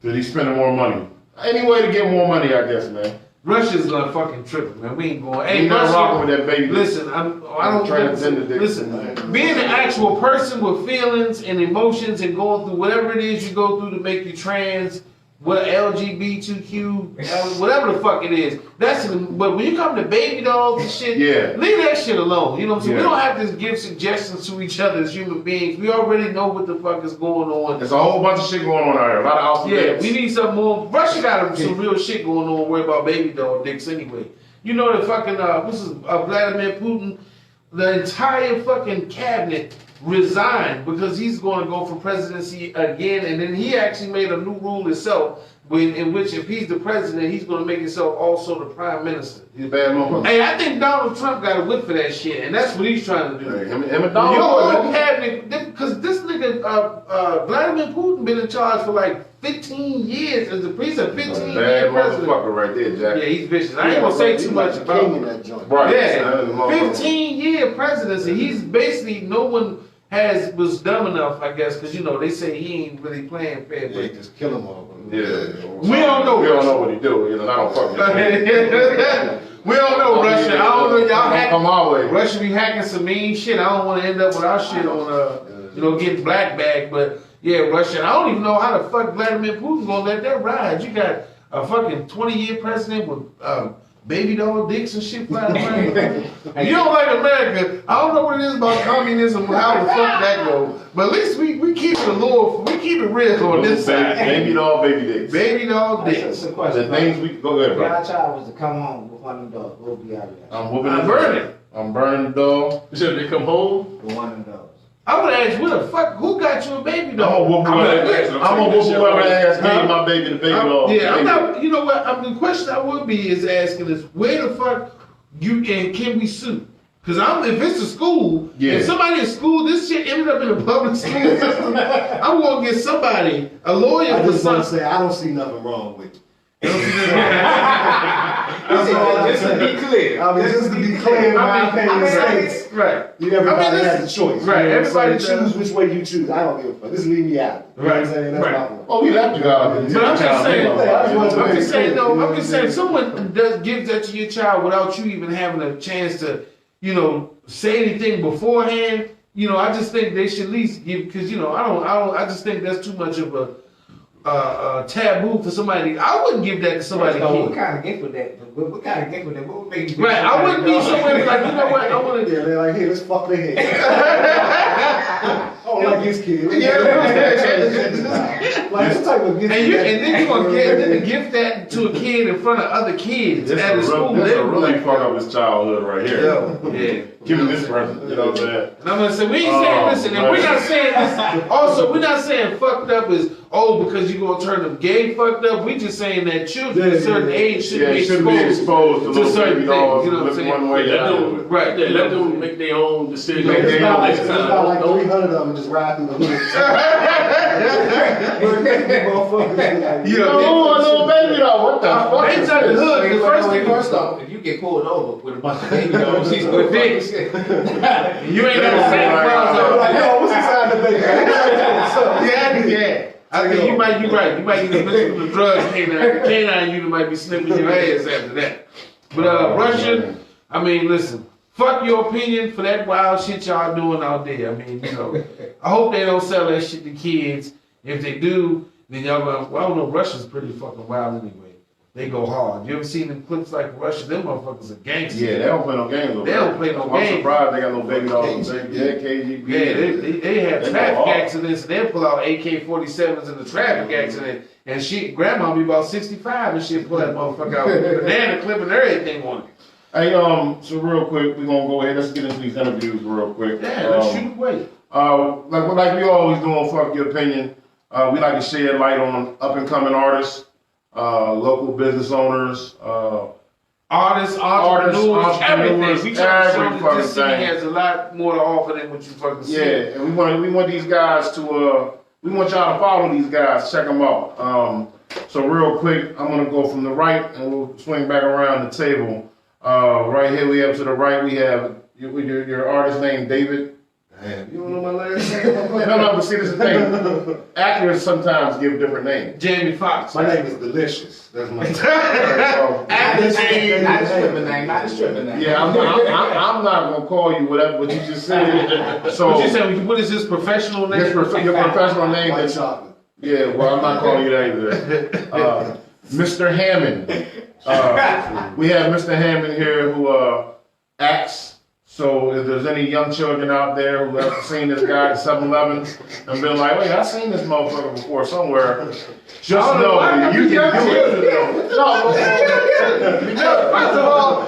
Cause he's spending more money. Any way to get more money, I guess, man. Russia's gonna fucking trip, man. We ain't going. Ain't nothing wrong with that baby. Listen, I don't Transgender dick. listen. Being an actual person with feelings and emotions and going through whatever it is you go through to make you trans, what LGBTQ, whatever the fuck it is. But when you come to baby dolls and shit, Yeah. leave that shit alone. You know what I'm saying? Yeah. We don't have to give suggestions to each other as human beings. We already know what the fuck is going on. There's a whole bunch of shit going on out here. A lot of Yeah, alphabets. we need something more. Russia got some real shit going on. Worry about baby doll dicks anyway. You know the fucking Vladimir Putin, the entire fucking cabinet resigned because he's going to go for presidency again, and then he actually made a new rule himself, in which if he's the president, he's going to make himself also the prime minister. He's a bad motherfucker. Hey, I think Donald Trump got a whip for that shit, and that's what he's trying to do. Hey, him and Your Donald. whole cabinet, because this nigga, Vladimir Putin been in charge for like 15 years as a president, 15 Bad year president. motherfucker right there, Jack. Yeah, he's vicious. I ain't gonna say too much about king in him. that joint. Right. Yeah, That is a motherfucker. 15-year presidency. He's basically, no one was dumb enough, I guess, because they say he ain't really playing fair. Yeah, But just kill him all. Yeah. We don't know. We don't know what he do. I don't fuck with him. we don't know Russia. I don't know y'all hack. Come our way. Russia be hacking some mean shit. I don't want to end up with our shit on, getting black bag. But yeah, Russia. I don't even know how the fuck Vladimir Putin gonna let that ride. You got a fucking 20-year president with baby doll dicks and shit flying around. You don't like America. I don't know what it is about communism, how the fuck that go. But at least we keep it we keep it real on this side. Baby doll, baby dicks. Baby doll dicks. That's a The question. things we go ahead, If bro. y'all child was to come home with one of them dogs, what would be out of that? I'm whooping I'm the burning. I'm burning the doll. You said they come home. With one of them dogs. I would ask, what the fuck? Who got you a baby I'm doll? gonna whoop whoever ass gave my baby the baby doll. Yeah, I'm not. You know what? The question I would be is asking is where the fuck can we sue? Because if it's a school, if somebody in school, this shit ended up in a public school system, I'm gonna get somebody, a lawyer I for just want to something. say, I don't see nothing wrong with it. Just to be clear. I mean, just to be clear, in my opinion, states, Right. everybody this- has a choice. right, You know what I'm everybody saying? does. choose which way you choose. I don't give a fuck. Just leave me out. You know what I'm saying? That's Right. my point. Oh, we left you out. But I'm just saying, I'm just saying, I'm just saying, if someone gives that to your child without you even having a chance to, say anything beforehand, I just think they should at least give, because I just think that's too much of a taboo for somebody. I wouldn't give that to somebody. What kind of gift would that? What kind of gift would that? What would make you? Right, I wouldn't be somebody like, you know what? I want to. Yeah, they're like, hey, let's fuck their head. Oh, like his kid. Like some type of gift. And then you gonna gift that to a kid in front of other kids at a school. This will really fuck up his childhood right here. Yeah. Give him this present, you know what I'm saying? And I'm gonna say, we ain't saying, listen, and we're not saying this, also, we're not saying fucked up is, because you're gonna turn them gay fucked up. We just saying that children at a certain age should be exposed to certain things, you know what I'm saying? One way, Right. Let them make their own decisions. There's about like 300 of them just ride through the hood. little baby though, what the fuck? They tell the hood, the first thing, First off, if you get pulled over with a bunch of baby dogs, he's good things. you ain't never seen the Like, yo, what's inside the baby? Yeah. I think you might be right. You might get a mix with the drugs canine unit might be sniffing your ass after that. But Russia, I mean, listen, fuck your opinion for that wild shit y'all doing out there. I mean, you know, I hope they don't sell that shit to kids. If they do, then y'all go, well, I don't know, Russia's pretty fucking wild anyway. They go hard. You ever seen them clips like Russia? Them motherfuckers are gangsters. Yeah, they don't play no games over They don't play no I'm games. surprised they got no baby dogs. KGB. Yeah, they have They traffic go hard. accidents and they pull out AK-47s in the traffic accident and shit, grandma be about 65 and shit pull that motherfucker out with a banana clip and everything on it. Hey, so real quick, we're gonna go ahead. Let's get into these interviews real quick. Yeah, let's shoot away. Like we always do on Fuck Your Opinion, we like to shed light on up and coming artists, local business owners, artists, entrepreneurs, everything. We try to show every that this fucking city thing. has a lot more to offer than what you fucking see. Yeah, and we want these guys to we want y'all to follow these guys, check them out. So real quick, I'm gonna go from the right and we'll swing back around the table. Right here we have to the right we have your artist named David. Damn, you don't know my last name? No, but see this is the thing. Actors sometimes give different names. Jamie Foxx. My name is Delicious. That's my name. Not the stripping name, not the stripping name. Yeah, I'm not gonna call you whatever what you just said. So What you say? What is his professional name? your professional name White is chocolate. yeah. Well, I'm not calling you that either. Mr. Hammond. We have Mr. Hammond here who acts. So if there's any young children out there who have seen this guy at 7-Eleven and been like, wait, I've seen this motherfucker before somewhere, just know that you can do it. First of all,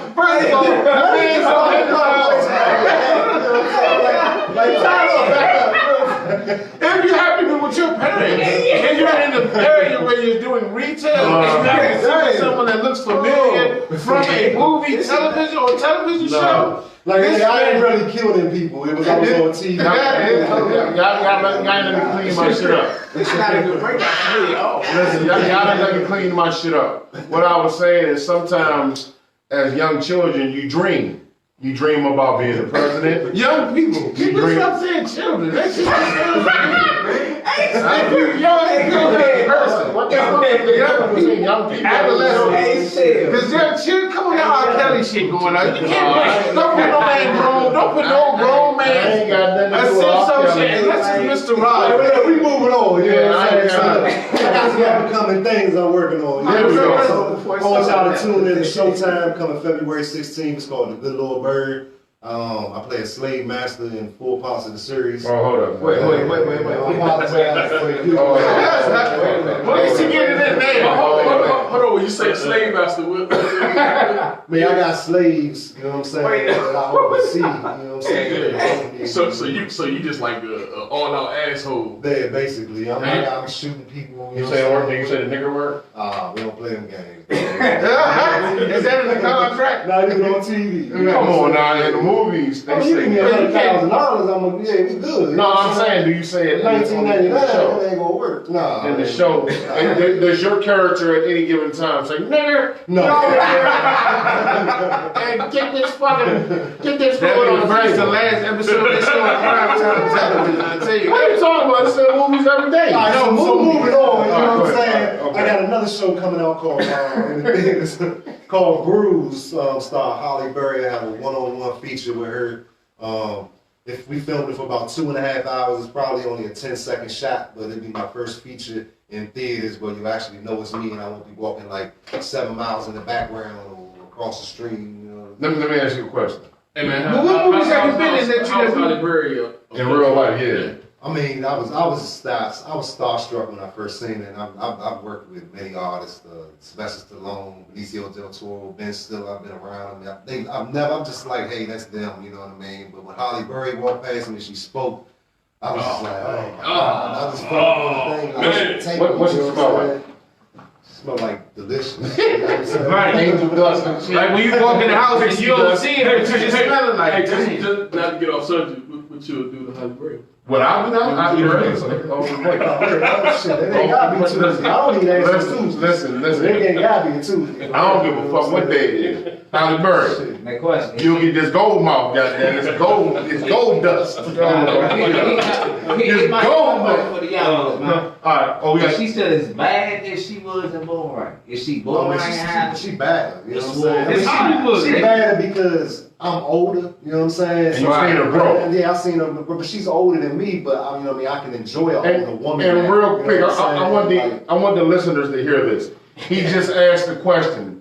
if you have to be with your parents and you're in the area where you're doing retail and you're seeing someone that looks familiar from a movie, television, or television show. Like, I ain't really killed any people. It was I was on TV. Y'all let me clean my shit up. It's not a good breakout for me at all. Listen, y'all let me clean my shit up. What I was saying is sometimes as young children, you dream. You dream about being the president. Young people. People stop saying children. That shit What the fuck is the difference between young people and adolescents? Because young children, come on, that R. Kelly shit going on. You can't don't put no man grown. Don't put no grown I man. ain't got nothing to I do with said R. some Kelly. shit. Unless it's Mr. Yeah, Rod. we moving on. You know Yeah, what I I'm ain't saying? got I got some upcoming things I'm working on. There we go. So I want y'all to tune in to Showtime coming February 16th. It's called The Good Lord Bird. I play a slave master in 4 parts of the series. Oh, hold up. Wait. I apologize for you. What is he getting in there? Hold on, when you say slave master, what? Man, I got slaves, you know what I'm saying, that I oversee, you know what I'm saying? So you just like a all-out asshole. Yeah, basically. I'm shooting people. You say work? You say the nigger word? We don't play them games. Is that in the contract? Not even on TV. Come on now, in the movies, they You say. give me $100,000, we good. No, I'm saying, do you say it in the show? $19.99, it ain't gonna work. Nah. In the show, does your character at any given time say, nigger? No. And get this foot That on the was the table. last episode of this show on Prime Time Television. I tell you. What are you talking about? It's in movies every day. All right, so moving on, you know what I'm saying? Okay. I got another show coming out called Bruise, star Holly Berry. I have a one-on-one feature with her. if we filmed it for about 2.5 hours, it's probably only a 10-second shot, but it'd be my first feature in theaters where you actually know it's me and I won't be walking like 7 miles in the background or across the street. You know. Let me ask you a question. Hey man, what movies have you been in that you have in real life? Yeah. I mean, I was starstruck when I first seen it. I've worked with many artists, Sylvester Stallone, Benicio del Toro, Ben Stiller. I've been around them. I'm just like, hey, that's them. You know what I mean? But when Halle Berry walked past me and she spoke, I was just like, oh my God. I just felt the thing. Like, what you smell like? Smell like delicious. You know what I'm saying? Right. Angel dust. Like when you walk in the house and you don't see it until you're smelling like Hey, it. just not to get off subject, what you would do to Halle Berry? What I do now? I eat her ass. Shit, it ain't gotta be Tuesday. I don't eat ass on Tuesday. Listen. It ain't gotta be a Tuesday. I don't give a fuck what day it is. Halle Berry. Next question. You'll get this gold mouth, goddamn. It's gold dust. Here's It's my gold question mouth. for the y'all, man. Alright, we got. Is she still as bad as she was in Boomerang? Is she Boomerang? She bad. You know what I'm saying? It's Hollywood. She bad because I'm older. You know what I'm saying? And you seen her grow. Yeah, I seen her, but she's older than me. But you know what I mean? I can enjoy an older woman. And real quick, you know what I'm saying? I want the listeners to hear this. He just asked the question.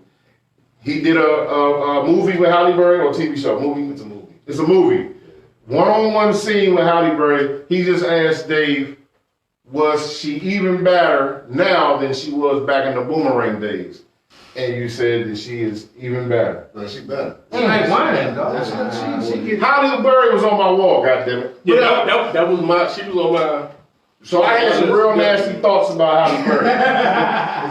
He did a movie with Halle Berry or a TV show? Movie? It's a movie. It's a movie. One-on-one scene with Halle Berry. He just asked Dave, was she even better now than she was back in the Boomerang days? And you said that she is even better. No, she better. She like wine, dog. Halle Berry was on my wall, goddammit. Yeah, that was she was on my. So I had some real nasty thoughts about Halle Berry. Is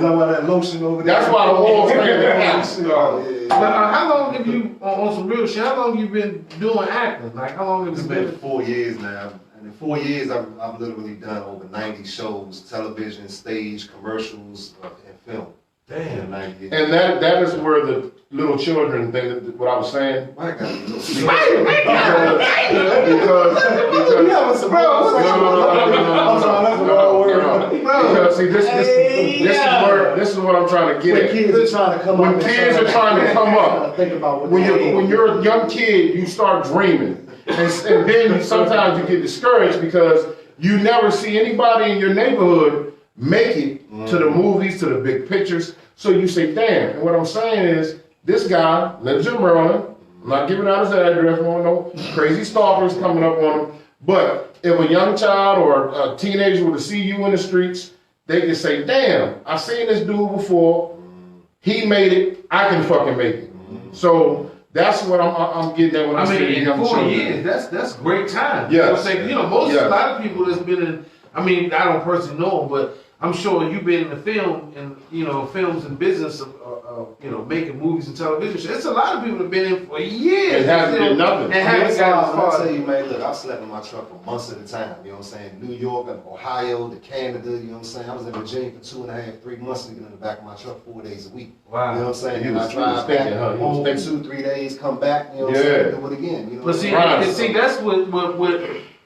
that why that lotion over there? That's why the wall's standing out. But how long have you, on some real shit, how long have you been doing acting? Like, how long have It's you been been? 4 years now. And in 4 years, I've literally done over 90 shows, television, stage, commercials, and film. Damn. In 90 years. And that is where the little children thing, what I was saying. My God, you know, Because see, this is what I'm trying to get When at. kids are trying to come up. When kids are trying to come up, Think about what when you're a young kid, you start dreaming, and then sometimes you get discouraged because you never see anybody in your neighborhood make it to the movies, to the big pictures. So you say, damn. And what I'm saying is, this guy lives in Maryland. I'm not giving out his address. I don't know crazy stalkers coming up on him. But if a young child or a teenager were to see you in the streets, they can say, damn, I seen this dude before. He made it. I can fucking make it. So that's what I'm getting at when I say in young 4 children. years, that's great time. Yes. You know what I'm saying? You know, a Yes. lot of people that's been in, I mean, I don't personally know them, but I'm sure you've been in the film and, you know, films and business of you know, making movies and television shows. It's a lot of people that have been in for years. It hasn't been nothing. And haven't gotten as I'll far. tell you, man, look, I've slept in my truck for months at a time. You know what I'm saying? New York, Ohio, to Canada, you know what I'm saying? I was in Virginia for 2.5, 3 months sleeping in the back of my truck 4 days a week. Wow. You know what I'm saying? You And was I drive back thinking, huh? You was home thinking. 2-3 days, come back, you know what I'm saying? Do it again. You know But what see, I'm saying? Right. see, that's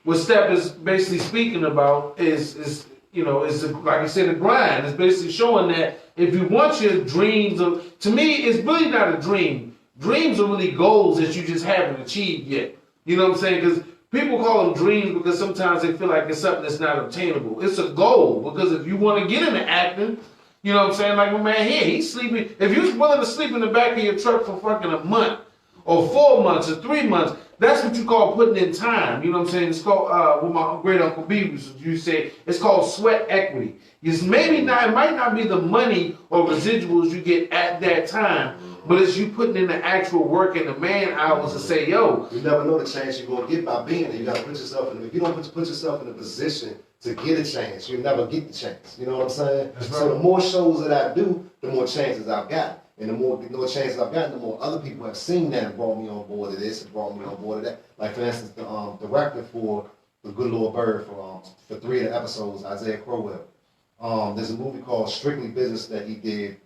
what Step is basically speaking about is you know, is like I said, the grind. It's basically showing that if you want your dreams of, to me, it's really not a dream. Dreams are really goals that you just haven't achieved yet. You know what I'm saying? Because people call them dreams because sometimes they feel like it's something that's not obtainable. It's a goal because if you want to get into acting, you know what I'm saying? Like my man here, he's sleeping. If you're willing to sleep in the back of your truck for fucking a month or 4 months or 3 months, that's what you call putting in time. You know what I'm saying? It's called, what my great uncle B used to say, it's called sweat equity. It's maybe not, it might not be the money or residuals you get at that time, but it's you putting in the actual work and the man hours to say, yo. You never know the chance you're going to get by being there. You got to put yourself in, if you don't put yourself in a position to get a chance, you never get the chance. You know what I'm saying? So the more shows that I do, the more chances I've got. And the more chances I've gotten, the more other people have seen that and brought me on board of this and brought me on board of that. Like, for instance, the director for The Good Lord Bird for 3 of the episodes, Isaiah Crowell. There's a movie called Strictly Business that he did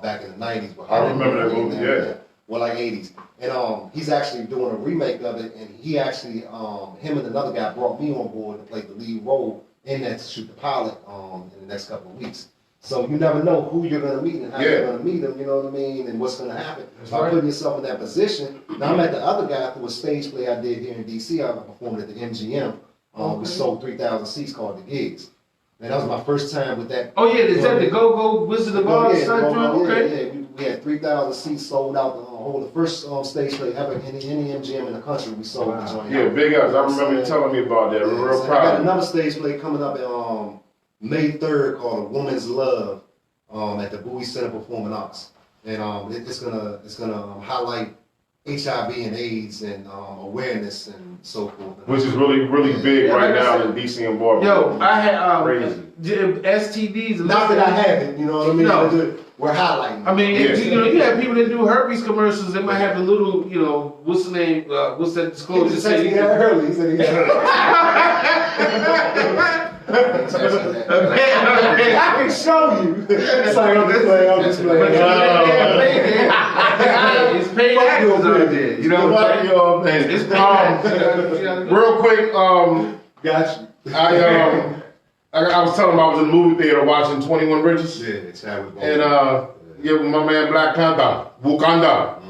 back in the 90s. I remember that movie, yeah. Well, like 80s. And he's actually doing a remake of it, and he actually, him and another guy brought me on board to play the lead role in that to shoot the pilot in the next couple of weeks. So you never know who you're gonna meet and how Yeah. you're gonna meet them, you know what I mean, and what's gonna happen. That's By right. putting yourself in that position. Now I met the other guy through a stage play I did here in DC. I performed at the MGM. We sold 3,000 seats called The Gigs. And that was my first time with that. Oh yeah, is that the Go Wizard of Oz Yeah, type joint? Okay. yeah. We had 3,000 seats sold out the first stage play ever in any MGM in the country. We sold the joint. Yeah, big ups. I remember you telling me about that. We're real So I got proud. another stage play coming up in May 3rd called A Woman's Love at the Bowie Center Performing Arts. And it's gonna highlight HIV and AIDS and awareness and so forth. Which is really big Yeah, right like I now said- in DC and Baltimore. Yo, I had Crazy. STDs. And Not that I haven't, you know what I mean? No. We're highlighting. I mean, Yeah. you have people that do herpes commercials. They might have the little, what's the name? What's that He disclosure? just said he had early. He said he had I can show you. It's like I'm just playing. It's paid actors out there. You know what I'm saying? It's paid. Real quick, Got you. I was telling him I was in the movie theater watching 21 Bridges. Yeah, Chadwick Boseman. And yeah, with my man Black Panther, Wakanda.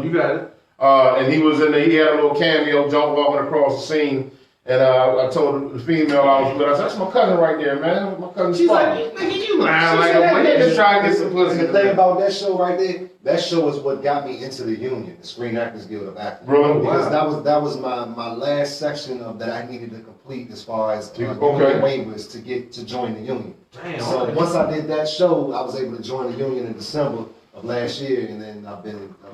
You got it. And he was in there, he had a little cameo, jump walking across the scene. And I told the female I was with, I said, that's my cousin right there, man. My cousin She's Spot. like, nigga, you lying like a man. Just trying to get some pussy. And the thing about that show right there, that show is what got me into the union, the Screen Actors Guild of Acting. Really? Because that was my last section of that I needed to complete as far as Okay. waivers to join the union. Damn. So once I did that show, I was able to join the union in December of last year, and then I'm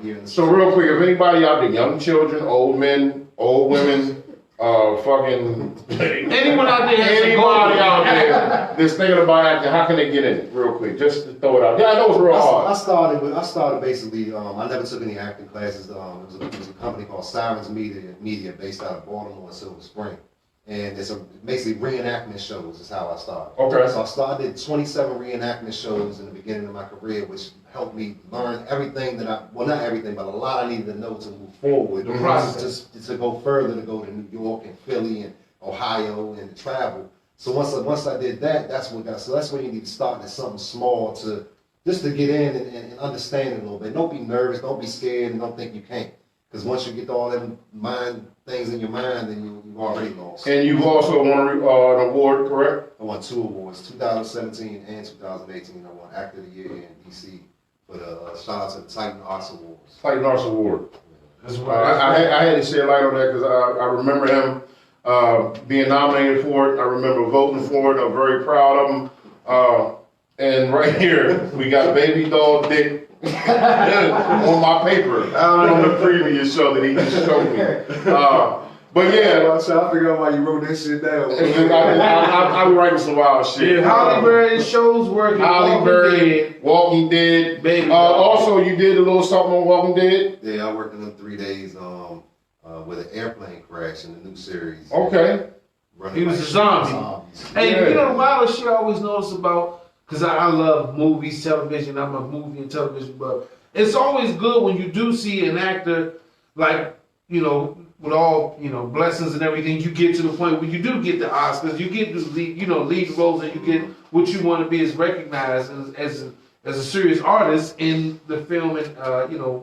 here in the So real quick, if anybody out there, young children, old men, old women, fucking Anyone out there has a anybody goal. out there that's thinking about acting, how can they get in it? Real quick, just to throw it out. Yeah, I know it's real hard. I started basically. I never took any acting classes. It was a company called Sirens Media based out of Baltimore and Silver Spring, and it's basically reenactment shows. Is how I started. Okay. So I did 27 reenactment shows in the beginning of my career, which helped me learn everything not everything, but a lot I needed to know to move forward. The process. Just to go further, to go to New York and Philly and Ohio and to travel. So once I did that, that's where you need to start at something small to get in and understand it a little bit. Don't be nervous, don't be scared, and don't think you can't. Because once you get all them things in your mind, then you've already lost. And you've also won an award, correct? I won 2 awards, 2017 and 2018. I won Actor of the Year in DC. But shout out to the Titan Arts Awards. Titan Arts Award. That's I had to shed light on that because I remember him being nominated for it. I remember voting for it. I'm very proud of him. And right here, we got baby doll dick on my paper from the previous show that he just showed me. But yeah, I'm trying to figure out why you wrote that shit down. I be writing some wild shit. Holly Berry shows working. Holly Berry, Walking Dead. Baby also, you did a little something on Walking Dead. Yeah, I worked in them 3 days with an airplane crash in the new series. Okay. Running He was like a zombie. zombies. Hey, Yeah. you know the wildest shit I always notice about, because I love movies, television, I'm a movie and television buff. It's always good when you do see an actor, like, with all, blessings and everything, you get to the point where you do get the Oscars, you get the lead roles, and you get what you want to be as recognized as a serious artist in the film and,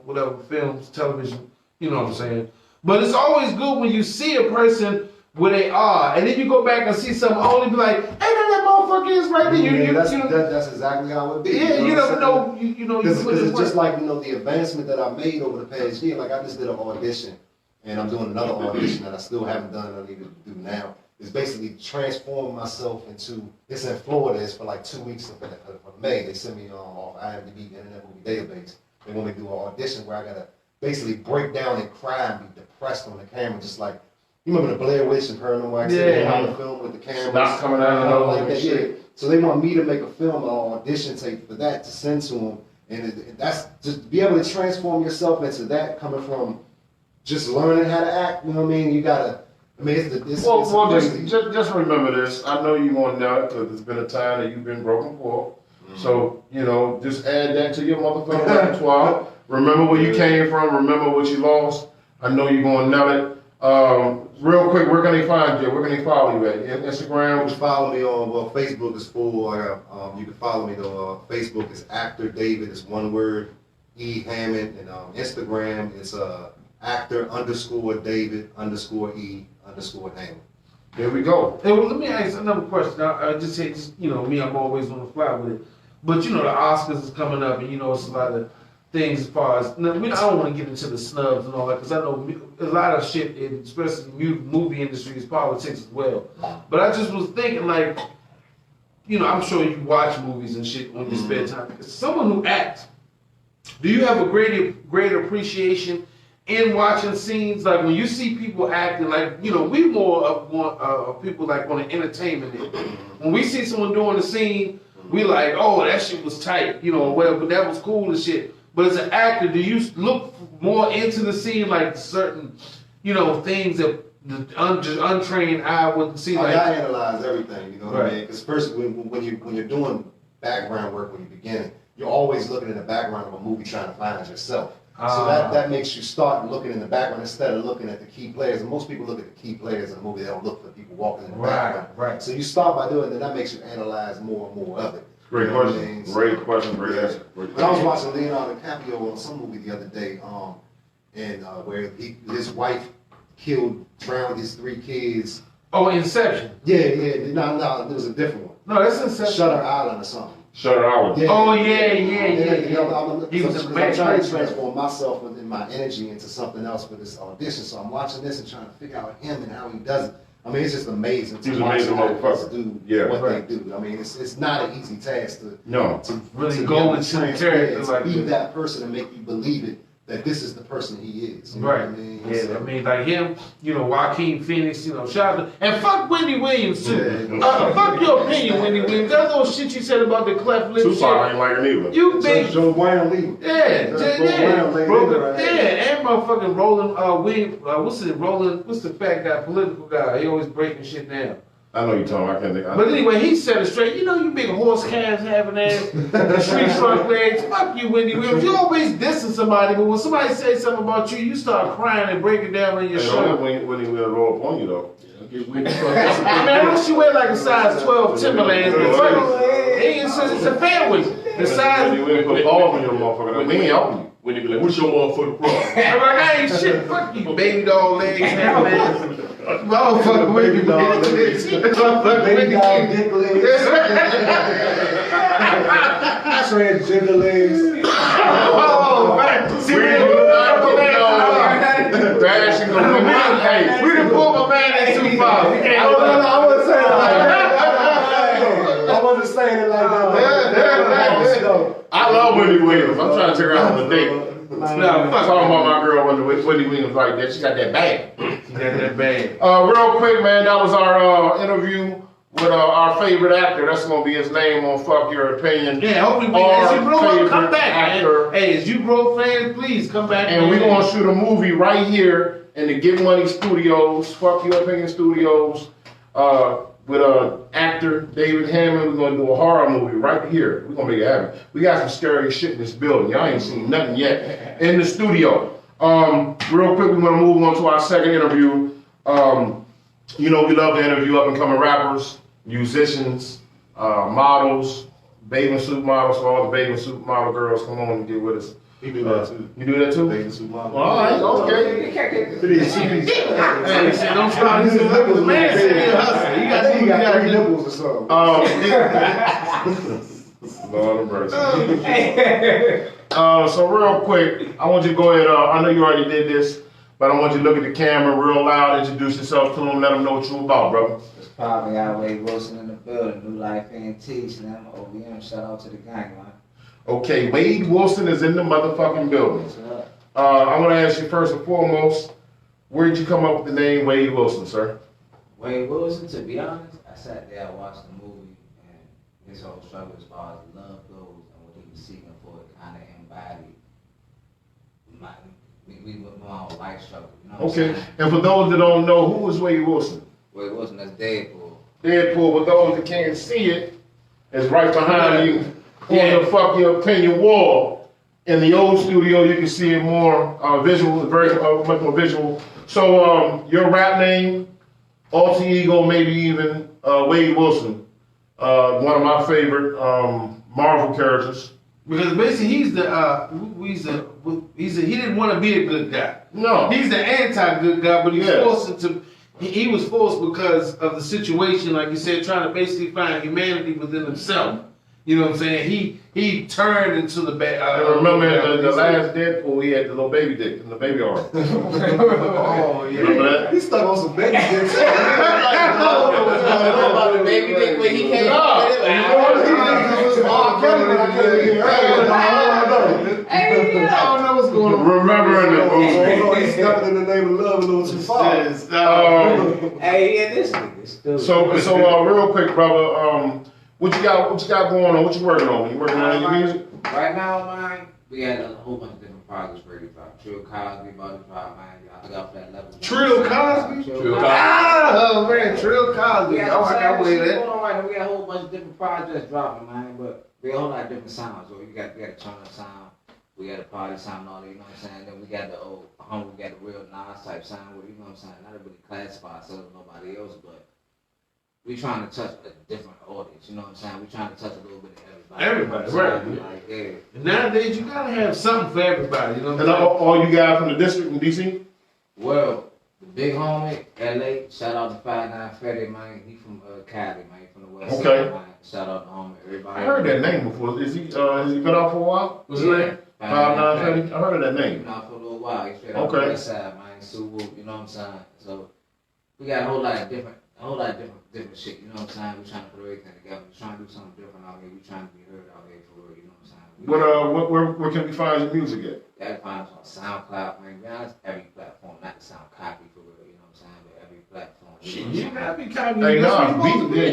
whatever, films, television, you know what I'm saying? But it's always good when you see a person where they are, and then you go back and see something, only be like, hey, that motherfucker is right there. That's exactly how it be. Yeah, you never know. Because it's just like the advancement that I made over the past year. Like I just did an audition, and I'm doing another audition that I still haven't done. I need to do now. It's basically transforming myself into. It's in Florida. It's for like 2 weeks for May. They send me off IMDb Internet Movie Database. They want me to do an audition where I gotta basically break down and cry and be depressed on the camera, just like. You remember the Blair Witch and Paranormal Activity, how the film with the cameras, Not coming out of like that. Yeah. So they want me to make a film, an audition tape for that to send to them, and that's just be able to transform yourself into that, coming from just learning how to act. You know what I mean? You gotta. I mean, it's crazy. Just remember this. I know you're going to know it because it's been a time that you've been broken for. So just add that to your motherfucking repertoire. Remember where you came from. Remember what you lost. I know you're going to nail it. Real quick, where can they find you? Where can they follow you at? Instagram? You can follow me on, well, Facebook is full. You can follow me though. Facebook is Actor David, it's one word, E Hammond, and Instagram it's actor_David_E_Hammond. There we go. Hey, well, let me ask another question. I just say, me, I'm always on the fly with it. But the Oscars is coming up, and it's a lot of things as far as. Now, I don't want to get into the snubs and all that because I know a lot of shit, especially the movie industry, is politics as well. But I just was thinking, like, I'm sure you watch movies and shit on your spare time. As someone who acts, do you have a greater appreciation in watching scenes? Like when you see people acting, like we more of people like on the entertainment end. When we see someone doing a scene, we like, oh, that shit was tight, whatever, that was cool and shit. But as an actor, do you look more into the scene, like certain, things that the untrained eye wouldn't see? Like, I analyze everything, you know what Right. I mean? Because first, when you're doing background work when you're beginning, you're always looking in the background of a movie trying to find yourself. So that makes you start looking in the background instead of looking at the key players. And most people look at the key players in a movie, they don't look for people walking in the background. Right. So you start by doing it, then that makes you analyze more and more of it. Great You know what I question. mean? Great question. Great Yeah. answer. Great But I was question. watching Leonardo DiCaprio on some movie the other day, where his wife drowned his 3 kids. oh, Inception. Yeah, no, there was a different one. No, that's Inception. Shutter Island or something. Shutter Island. Yeah. Oh yeah. He was a I'm trying to man. transform myself and my energy into something else for this audition. So I'm watching this and trying to figure out him and how he does it. I mean, it's just amazing to He's an watch amazing actors motherfucker. do Yeah. what Right. they do. I mean, it's not an easy task to Really to go be able into to the transfer character it, like to be that. that person and make you believe it that this is the person he is. You know Right. what I mean? Yeah, So- I mean, like him, Joaquin Phoenix, shout out to, and fuck Whitney Williams too. Yeah. Fuck your opinion, Whitney Williams. That little shit you said about the cleft lip Tupac shit. ain't like it either. You big, Joe Brown leaving. yeah, Joe yeah, Brown laid broken, in right yeah, and motherfucking Roland, what's the fat guy, political guy? He always breaking shit down. I know you're talking. I can't think. But anyway, he said it straight. You big horse calves having ass, tree trunk legs. Fuck you, Whitney Williams. You always dissing somebody, but when somebody says something about you, you start crying and breaking down on your shoulder. When he will roll up on you though. Man, don't you wear like a size 12 Timberlands? But fuck it. It's a family. The size. When he put balls on your motherfucker, we ain't helping you. When they be like, what's your motherfucking problem? I'm like, I ain't shit. Fuck you, baby doll legs, ham legs. Motherfucker, baby doll legs. Motherfucker, Baby dog dick legs. Transgender legs. Oh, man. See, we done pulled my man in too far. We can't I wasn't saying it like that. I wasn't saying it like that. I love Whitney Williams. I'm trying to take her out on a date. No, I'm fuck talking about my girl Whitney Williams like that. She got that bag. She got that bag. Real quick, man, that was our interview with our favorite actor. That's gonna be his name on Fuck Your Opinion. Yeah, hopefully, as you grow up, come back, man. Hey, as you grow fans, please come back. And we're gonna shoot a movie right here in the Get Money Studios, Fuck Your Opinion Studios, with actor David Hammond. We're gonna do a horror movie right here. We're gonna make it happen. We got some scary shit in this building. Y'all ain't seen nothing yet in the studio. Real quick, we're gonna move on to our second interview. We love to interview up and coming rappers, musicians, models, bathing suit models. So all the bathing suit model girls, come on and get with us. He do that too. You do that too? Bathing suit model. All right, okay. Hey, he said, don't start using nipples. Man said he a hustler. You got He got 3 nipples or something. Lord of mercy. So real quick, I want you to go ahead. I know you already did this, but I want you to look at the camera real loud, introduce yourself to them, let them know what you about, brother. It's probably got Wade Wilson in the building. New Life Antiques, and them OVM. Shout out to the gang, man. Okay, Wade Wilson is in the motherfucking building. What's up? I want to ask you first and foremost, where did you come up with the name Wade Wilson, sir? Wade Wilson, to be honest, I sat there, I watched the movie, and his whole struggle as far as love goes and what he was seeking for, it kind of embodied my whole life struggle. You know what I'm Okay, saying? and for those that don't know, who is Wade Wilson? Wade Wilson, that's Deadpool. Deadpool, with those that can't see it, is right behind you on the Fuck Your Opinion wall. In the old studio, you can see it more visual, very much more visual. So your rap name, alter ego, maybe even Wade Wilson, one of my favorite Marvel characters. Because basically he's the he didn't want to be a good guy. No, he's the anti-good guy, but he was Yeah. forced into. He was forced because of the situation, like you said, trying to basically find humanity within himself. You know what I'm saying? He turned into the bad. I remember in the last Deadpool, he had the little baby dick in the baby arm. Oh yeah. Remember that? He stuck on some baby dicks. About the baby dick when he came out. Hey, I don't know what's going on. Remembering the movie. He stuck it in the name of love a little too far. Hey, yeah, this nigga still. So real quick, brother, what you got going on? What you working on? You working on your music? Right now, man, we had a whole bunch of different projects ready to drop. Trill Cosby about to drop, man. I got that level. Trill Cosby? Trill Cosby. Oh man, Trill Cosby. Yeah, Oh, I got what's with going that. on right now. We got a whole bunch of different projects dropping, man. But we got a whole lot of different sounds. So we got the turn up sound. We got the party sound, all that, you know what I'm saying? Then we got the old home, we got the real Nas type sound, where, you know what I'm saying? Not really classified ourselves with nobody else, but we trying to touch a different audience, you know what I'm saying? We trying to touch a little bit of everybody. Everybody, right. Like, yeah. And nowadays, you gotta have something for everybody, you know what And I'm saying? all you guys from the district in DC? Well, the big homie, LA, shout out to 59 Fetty, man. He from Cali, man. He from the West Okay. Side, man. Shout out to homie, everybody. I heard that name before. Has he been out for a while? What's his name? 5'9" I heard of that He name. been out for a little while. He straight out the Okay. West Side, man. Suwu, you know what I'm saying? So we got a whole lot of different shit, you know what I'm saying? We trying to put everything together. We trying to do something different out here. We trying to be heard out here for real, you know what I'm saying? Where can we find your music at? You gotta find us on SoundCloud, man. To be honest, every platform, not to sound cocky for real, you know what I'm saying? But every platform. Shit, you gotta be copying. Hey,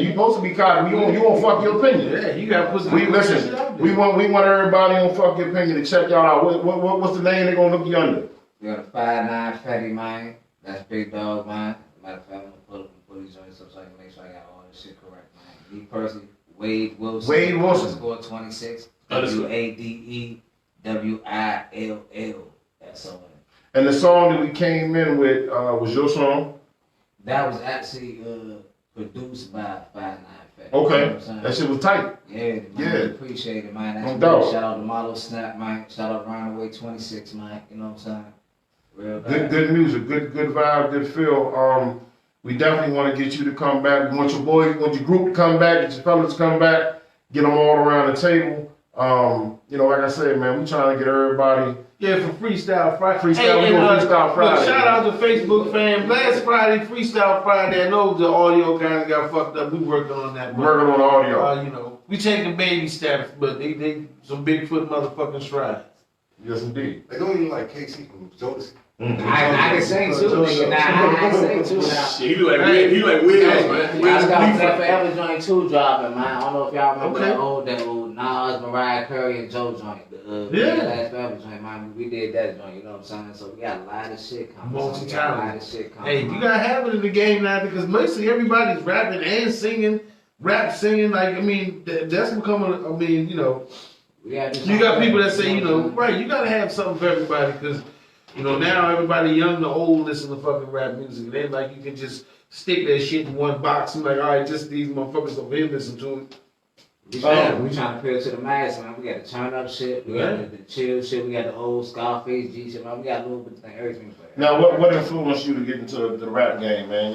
you supposed to be caught. You won't fuck your opinion. Yeah, you gotta put some We shit listen. out there. We want everybody on fuck your opinion to check y'all out. What's the name they gonna look you under? We got a 59 Fetty, man. That's Big Dog, man. Matter of fact, I'm gonna put these joints up so I can make sure I got all this shit correct, man. Me personally, Wade Wilson. Wade Wilson. Score 26. Underscore. WADEWILLSON. And the song that we came in with was your song. That was actually produced by 59 Fetty. Okay, You know what I'm saying? that shit was tight. Yeah, man, Yeah. appreciate it, man. That's No doubt. Shout out to Model Snap, man. Shout out Runaway 26, man. You know what I'm saying? Real bad. Good music, good vibe, good feel. We definitely want to get you to come back. We want your group to come back, get your fellas to come back, get them all around the table. Like I said, man, we trying to get everybody. Yeah, for Freestyle Friday. Freestyle, we doing Freestyle Friday. Look, shout out to Facebook fam. Last Friday, Freestyle Friday. I know the audio guys got fucked up. We working on that. But, Working on the audio. We taking baby steps, but they some Bigfoot motherfucking strides. Yes, indeed. They don't even like Casey from Jodeci. I can sing too, nigga. Nah, I can sing too now. Shit, he like Wiz, man. I just got that Forever joint 2 dropping, man. I don't know if y'all remember Okay. that old Nas, Mariah Carey, and Joe joint. Yeah. Last Forever joint, man. We did that joint, you know what I'm saying? So we got a lot of shit coming. Hey, you gotta have it in the game now because mostly everybody's rapping and singing. Rap singing, that's becoming. We gotta do You got something. people that say, right, you gotta have something for everybody because, now everybody young to old listen to fucking rap music. It ain't like you can just stick that shit in one box and like, all right, just these motherfuckers over here listen to it. We trying to appeal to the mass, man. We got the turn up shit, we Yeah. got the chill shit, we got the old Scarface G shit, man. We got a little bit of everything for Now, what influenced you to get into the rap game, man?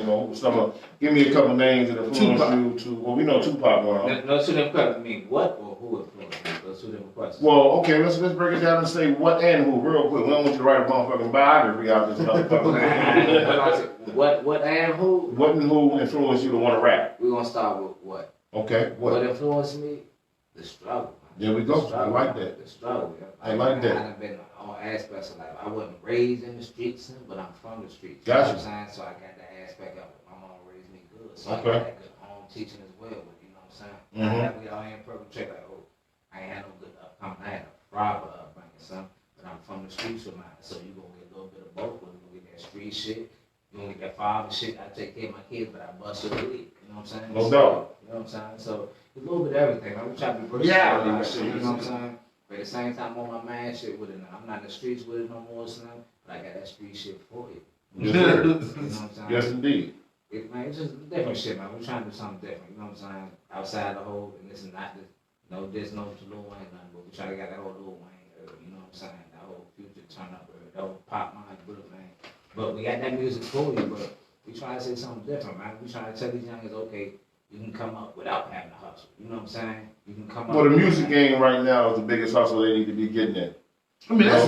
Give me a couple names that influenced you to. Well, we know Tupac now. No, two different questions. I mean, what or who influenced me? Those two different questions. Well, okay, let's break it down and say what and who real quick. We don't want you to write a motherfucking biography out this motherfucker. What and who? What and who influenced you to want to rap? We're gonna start with what? Okay, What influenced me? The struggle. There we go. I like that. The struggle. I like that. I done been on all aspects of life. I wasn't raised in the streets, but I'm from the streets. Gotcha. You know what I'm saying? So I got that aspect of it. My mom raised me good. So Okay. I got that good home teaching as well. You know what I'm saying? Mhm. We all ain't perfect check like, I ain't had no good upcoming. I had a proper upbringing, son. But I'm from the streets with mine. So you gonna get a little bit of both. You're gonna get that street shit. You gonna get that father shit. I take care of my kids, but I bust a leak. You know what I'm saying? No doubt. You know what I'm saying? So a little bit of everything. Man. We try to be versatile. Yeah. You know what I'm saying? But at the same time, on my man shit with it now. I'm not in the streets with it no more, son. But I got that street shit for you. Yes, You sir. know what I'm saying? Yes, indeed. Man, it's just different shit, man. We're trying to do something different. You know what I'm saying? Outside the whole, and this is not this, no diss, no to Lil Wayne, nothing, but we try to get that whole Lil Wayne, you know what I'm saying? That whole Future turn up, that whole pop mind, man. But we got that music for you, but we trying to say something different, man. We trying to tell these youngins, okay, you can come up without having to hustle. You know what I'm saying? You can come up. Well, the music game right now is the biggest hustle they need to be getting in. I mean, that's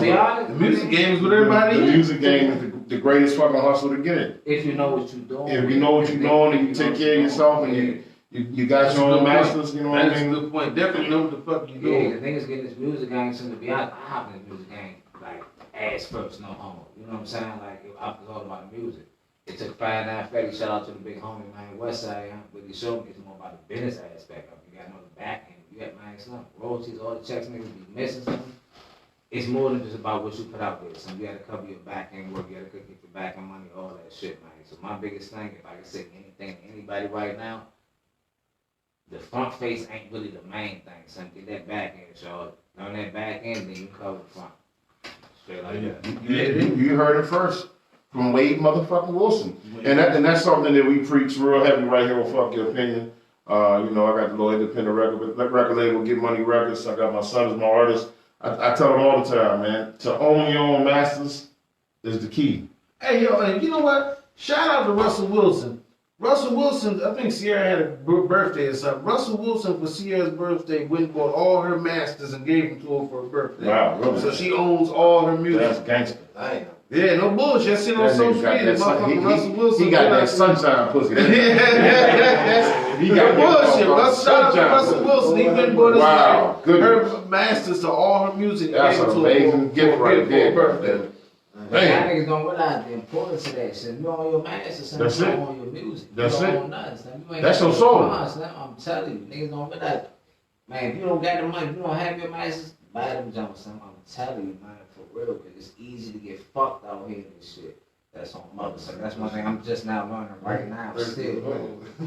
the music game is what everybody The is. music game is the greatest fucking hustle to get in. If you know what you're doing. If you know what you're doing and you take care of yourself and you got your own masters, you know what I That's a mean? good point. Definitely know what the fuck you Yeah, doing. the thing is getting this music game, so to be honest, I hop in this music game, like, ass first, no homo. You know what I'm saying? Like, I was all about the music. It took 5'9" Fetty, shout out to the big homie, man, Westside, but he showed me it's more about the business aspect of it. You got to know the back end. You got, man, something, royalties, all the checks niggas be missing something. It's more than just about what you put out there. So you gotta cover your back end work, you gotta get your back end money, all that shit, man. So my biggest thing, if I can say anything to anybody right now, the front face ain't really the main thing. So get that back end, y'all. On that back end, then you cover the front. Straight like that. You heard it first from Wade motherfucking Wilson. And that's something that we preach real heavy right here on Fuck Your Opinion. You know, I got the little independent record label, Get Money Records. I got my son as my artist. I tell them all the time, man, to own your own masters is the key. Hey, yo, and you know what? Shout out to Russell Wilson. Russell Wilson, I think Sierra had a birthday or something. Russell Wilson, for Sierra's birthday, went and bought all her masters and gave them to her for her birthday. Wow, really? So she owns all her music. That's gangster. Damn. Yeah, no bullshit. I seen on social media, motherfucking Russell Wilson. He got that sunshine pussy. He got bullshit. Shout out to Russell Wilson. He went and bought his her masters to all her music. That's an amazing gift right there. Y'all niggas don't realize the importance of that shit. You own your masters, son. That's You it. don't own your music. That's you it. don't own nothing, son. You ain't That's got your no soul. funds, son. I'm telling you, niggas don't realize. Man, if you don't got the money, if you don't have your masters, buy them jumpers, son. I'm telling you, man, for real, because it's easy to get fucked out here and this shit. That's on mother, so that's one thing I'm just now learning right now. Still,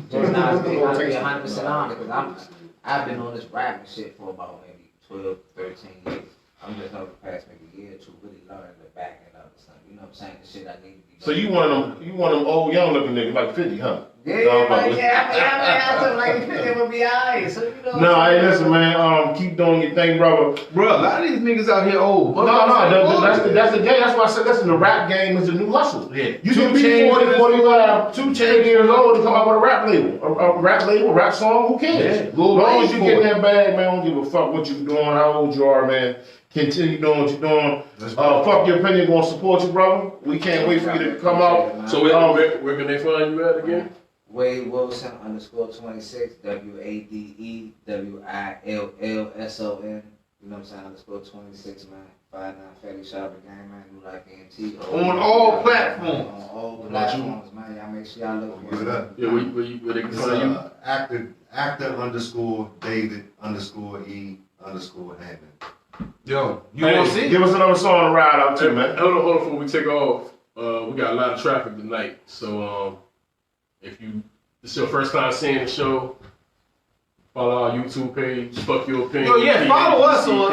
just now, I'll be 100% honest, because I've been on this rapping shit for about maybe 12, 13 years. I'm just over the past maybe year or two really learning the back end of it, son. You know what I'm saying? The shit I need to be. So you one of them old young looking niggas like 50, huh? Yeah, I told like 50 would be alright. So you know. No, hey, listen, man. Keep doing your thing, brother. Bro, a lot of these niggas out here old. No, that's the game. That's why I said, listen, the rap game is the new hustle. Yeah. You can be 40, 45, 2 years old and come out with a rap label. A rap label, rap song, who cares? Yeah. As long as you get in that bag, man, I don't give a fuck what you're doing, how old you are, man. Continue doing what you're doing. Fuck Your Opinion, gonna support you, brother. We can't wait for you to come out. So where can they find you at again? Wade Wilson _26 WADEWILLSON. You know what I'm saying? _26, man. 5'9" Fetty, shout out to Game Man, New Life NT. On all platforms. On all platforms, man. Y'all make sure y'all look for it. Yeah, where they can find you? Actor _David _E_Hammond. Yo, you want to see? Give us another song to ride out to, man. Hold on, before we take off. We got a lot of traffic tonight, so if this is your first time seeing the show, follow our YouTube page. Fuck Your Opinion. Yo, yeah, follow us on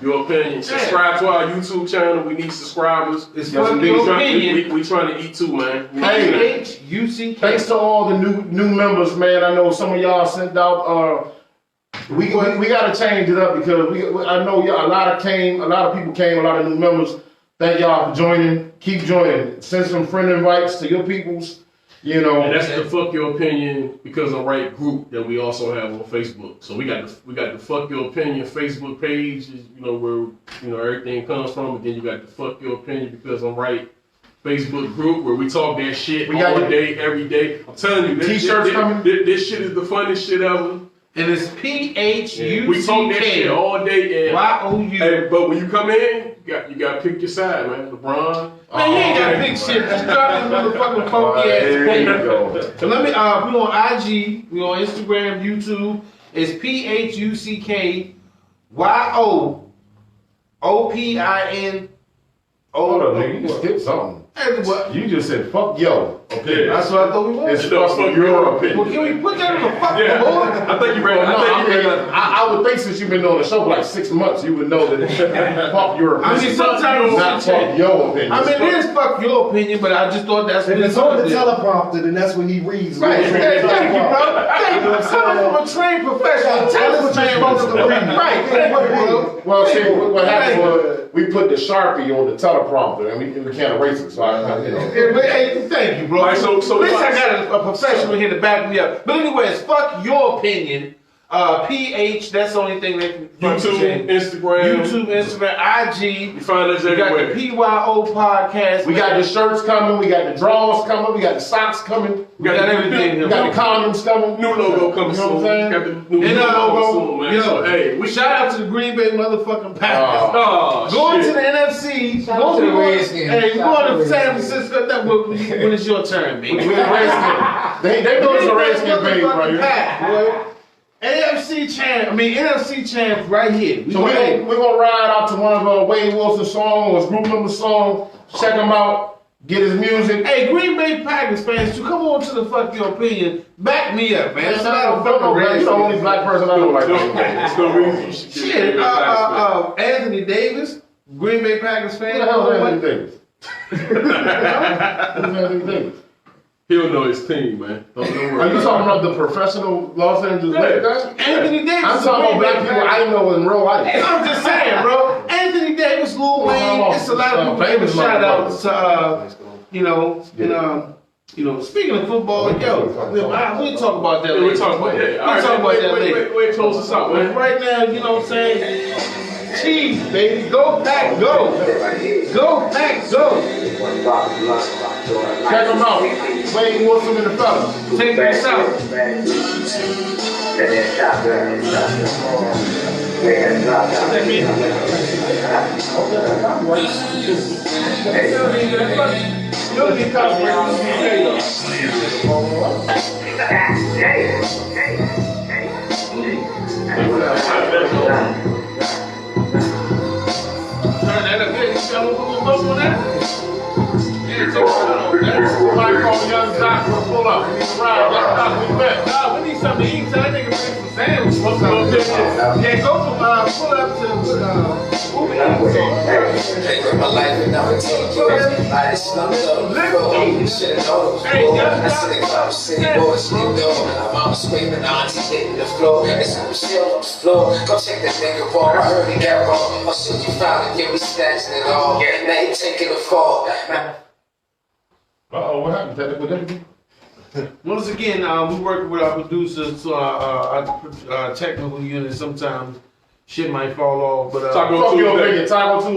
Your Opinion. Subscribe to our YouTube channel. We need subscribers. It's Fuck Your Opinion. We trying to eat too, man. Hey, PHUCK. thanks to all the new members, man. I know some of y'all sent out. We gotta change it up because I know y'all, a lot of people came, a lot of new members. Thank y'all for joining. Keep joining. Send some friend invites to your peoples. You know. And that's the Fuck Your Opinion Because I'm Right group that we also have on Facebook. So we got the Fuck Your Opinion Facebook page, where everything comes from, and then you got the Fuck Your Opinion Because I'm Right Facebook group where we talk that shit all day, every day. I'm telling you, T-shirts coming. This shit is the funniest shit ever. And it's PHUCK. We talk that shit all day. And, YOU. hey, but when you come in, you got to pick your side, man. LeBron. Man, you ain't got to pick shit. Just drop this motherfucking funky ass There you page. go. So let me, we on IG, we on Instagram, YouTube. It's PHUCK YOOPIN. Hold up, nigga. You just skipped something. Hey, what? You just said fuck yo. Okay. That's what I thought we wanted. It's fuck your opinion. Well, can we put that in the fucking Yeah. board? I think you ready. I would think since you've been on the show for like 6 months, you would know that fuck your opinion. I mean, sometimes not fuck your opinion. I mean, it is fuck your opinion, but I just thought that's what If it's it's on the there. teleprompter, then that's what he reads. Right, What's on hey, the thank you, bro. teleprompter. Thank you. Coming from a trained professional, tell us what you're supposed to read. Right, thank you, bro. Well, see, what happened was we put the Sharpie on the teleprompter and we can't erase it. So you know. Yeah, but, hey, thank you, bro. All right, so At least I got a professional here to back me up. But anyways, fuck your opinion. PH, that's the only thing that YouTube, Instagram, IG. You find us We got everywhere. the PYO podcast. We got the shirts coming, we got the drawers coming, we got the socks coming, We got everything here. we got the condoms coming. New logo coming You know what soon. I'm saying? Got the new And logo logo, soon, man. yo, So, hey, we shout out to the Green Bay motherfucking Packers. Oh. Going shit. to the NFC. Shout out to the Redskins. Hey, we Shout out going to to the San Redskins. Francisco. That when it's your turn, man. We the Redskin. They go to the Redskin page right here. NFC champ right here. So we're gonna ride out to one of Wade Wilson's songs or his group member song, check him out, get his music. Hey, Green Bay Packers fans, you come on to the fuck your opinion. Back me up, man. It's not a fucking You're the only black person I know like that. There's no reason you should Shit, Anthony Davis, Green Bay Packers fan. Who the hell is Anthony Davis? Who's Anthony Davis? He'll know his team, man. Don't Are worry. you talking about the professional Los Angeles Lakers guy? Anthony Davis. I'm is talking about Green black Bay people Packers. I know in real life. I'm just saying, bro. Anthony Davis, Lil Wayne. It's a lot of people giving famous shout outs motherfuckers. to, speaking of football, yo, we'll talk about that later. We'll talk about that. We'll talk about that later. Wait, close us out, But man. right now, you know what I'm saying? Chiefs, baby. Go Pack, go. Go Pack, go. Check him out. Wayne Wilson and the fellas. Take this out. You'll be Turn that up. Yeah, you got a little bump on that? Yeah, take that. Somebody call Young Doc for a pull up. We need to ride. Young Doc, we met. Nah, we need something to eat, so that nigga bring some sandwiches. Yeah, go from pull up to Uber Eats. Living my life and I'm a teen. I just slumped up. Shit, Hey, I said, if I was city boy, sleep though. My mama screaming, auntie hitting the floor. It's a Michelle on the floor. Go check that nigga ball. I heard he got wrong. Oh shit, you found it. Yeah, we snatching it all. Now he taking the fall. Uh-oh, what happened? Technical difficulty? Once again, we work with our producers, our technical unit. Sometimes shit might fall off, but Taco Fuck your Tuesday. opinion. Taco Tuesday.